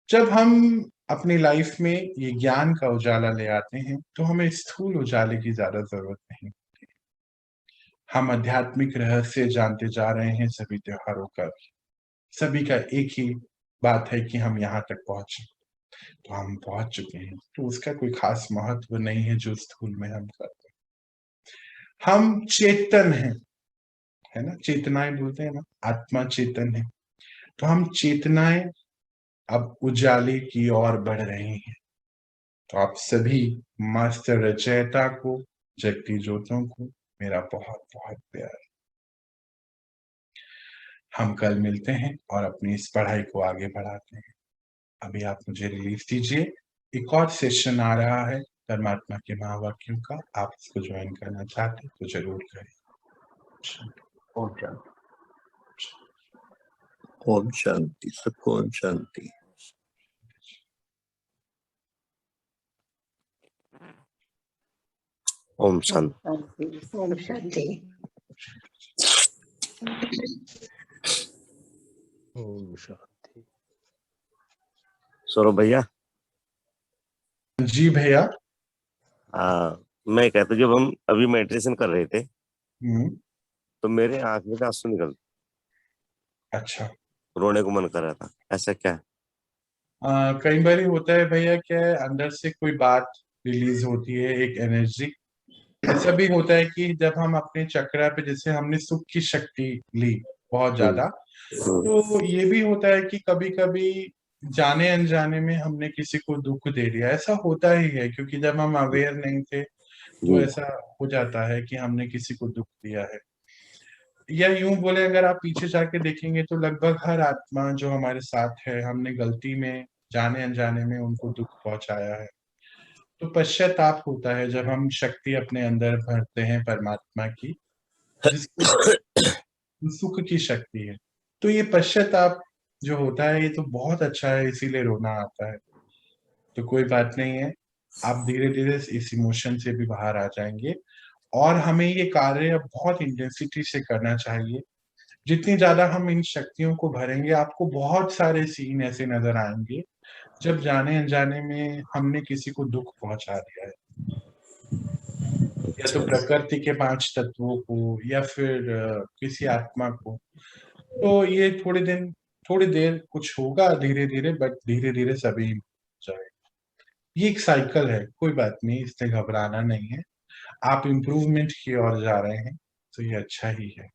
जब हम अपनी लाइफ में ये ज्ञान का उजाला ले आते हैं तो हमें स्थूल उजाले की ज्यादा जरूरत नहीं। हम आध्यात्मिक रहस्य जानते जा रहे हैं सभी त्योहारों का। सभी का एक ही बात है कि हम यहाँ तक पहुंचे। तो हम पहुंच चुके हैं, तो उसका कोई खास महत्व नहीं है जो स्थूल में हम करते हैं। हम चेतन हैं, है ना, चेतनाएं बोलते हैं ना, आत्मा चेतन है। तो हम चेतनाएं अब उजाले की ओर बढ़ रहे हैं। तो आप सभी मास्टर रचयिता को, जगती ज्योतों को मेरा बहुत बहुत प्यार। हम कल मिलते हैं और अपनी इस पढ़ाई को आगे बढ़ाते हैं। अभी आप मुझे रिलीफ दीजिए। एक और सेशन आ रहा है परमात्मा के महावाक्यों का। आप इसको ज्वाइन करना चाहते तो जरूर करें। ओम शांति। ओम शांति। सबको ओम शांति। ओम शांति। ओम शांति। ओम शांति। सौरभ भैया। जी भैया। मैं कहता, जब हम अभी मेडिटेशन कर रहे थे हम्म। तो मेरे आंख में आंसू निकल, अच्छा। रोने को मन कर रहा था, ऐसा क्या? कई बार होता है भैया, क्या है, अंदर से कोई बात रिलीज होती है, एक एनर्जी। ऐसा भी होता है कि जब हम अपने चक्रा पे, जैसे हमने सुख की शक्ति ली बहुत ज्यादा, तो ये भी होता है कि कभी कभी जाने अनजाने में हमने किसी को दुख दे दिया। ऐसा होता ही है, क्योंकि जब हम अवेयर नहीं थे तो ऐसा हो जाता है कि हमने किसी को दुख दिया है। या यूं बोले, अगर आप पीछे जाके देखेंगे तो लगभग हर आत्मा जो हमारे साथ है, हमने गलती में जाने अनजाने में उनको दुख पहुंचाया है। तो पश्चाताप होता है जब हम शक्ति अपने अंदर भरते हैं परमात्मा की, जिसको सुख की शक्ति है। तो ये पश्चाताप जो होता है, ये तो बहुत अच्छा है, इसीलिए रोना आता है। तो कोई बात नहीं है, आप धीरे धीरे इस इमोशन से भी बाहर आ जाएंगे। और हमें ये कार्य बहुत इंटेंसिटी से करना चाहिए। जितनी ज्यादा हम इन शक्तियों को भरेंगे, आपको बहुत सारे सीन ऐसे नजर आएंगे जब जाने अनजाने में हमने किसी को दुख पहुंचा दिया है, या तो प्रकृति के 5 तत्वों को, या फिर किसी आत्मा को। तो ये थोड़ी देर कुछ होगा धीरे धीरे, बट धीरे धीरे सभी जाएगा। ये एक साइकिल है, कोई बात नहीं, इससे घबराना नहीं है। आप इम्प्रूवमेंट की ओर जा रहे हैं, तो ये अच्छा ही है।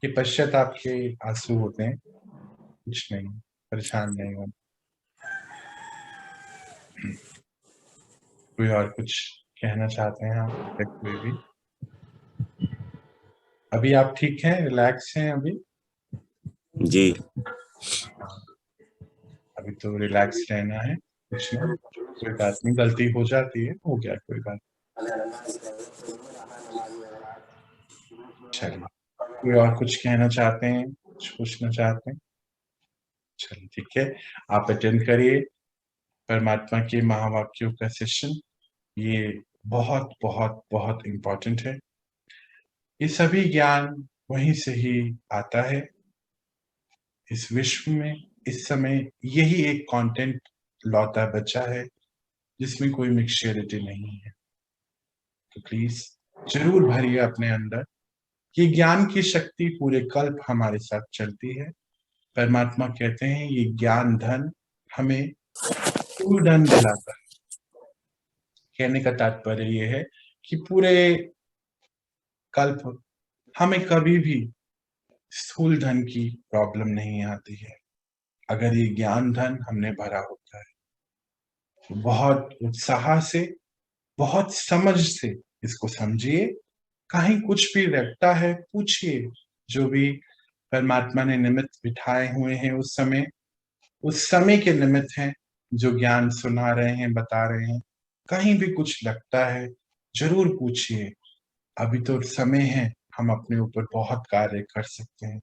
ये पश्चाताप के आंसू होते हैं, कुछ नहीं, परेशान नहीं हो। कोई और कुछ कहना चाहते हैं आप? कोई भी? अभी आप ठीक हैं, रिलैक्स हैं अभी? जी। अभी तो रिलैक्स रहना है। कुछ नहीं, कोई बात नहीं, गलती हो जाती है, हो गया, कोई बात। चलिए, कोई और कुछ कहना चाहते हैं, कुछ पूछना चाहते हैं? चलिए ठीक है, आप अटेंड करिए परमात्मा के महावाक्यों का सेशन। ये बहुत बहुत बहुत इम्पोर्टेंट है। ये सभी ज्ञान वहीं से ही आता है। इस विश्व में इस समय यही एक कंटेंट लौता बचा है जिसमें कोई मिक्सचरिटी नहीं है। तो प्लीज जरूर भरिए अपने अंदर। ये ज्ञान की शक्ति पूरे कल्प हमारे साथ चलती है। परमात्मा कहते हैं ये ज्ञान धन हमें दंड दिलाता है। कहने का तात्पर्य ये है कि पूरे कल्प हमें कभी भी स्थूल धन की प्रॉब्लम नहीं आती है अगर ये ज्ञान धन हमने भरा होता है। तो बहुत उत्साह से, बहुत समझ से इसको समझिए। कहीं कुछ भी लगता है पूछिए। जो भी परमात्मा ने निमित्त बिठाए हुए हैं उस समय के निमित्त हैं जो ज्ञान सुना रहे हैं, बता रहे हैं। कहीं भी कुछ लगता है जरूर पूछिए। अभी तो समय है, हम अपने ऊपर बहुत कार्य कर सकते हैं।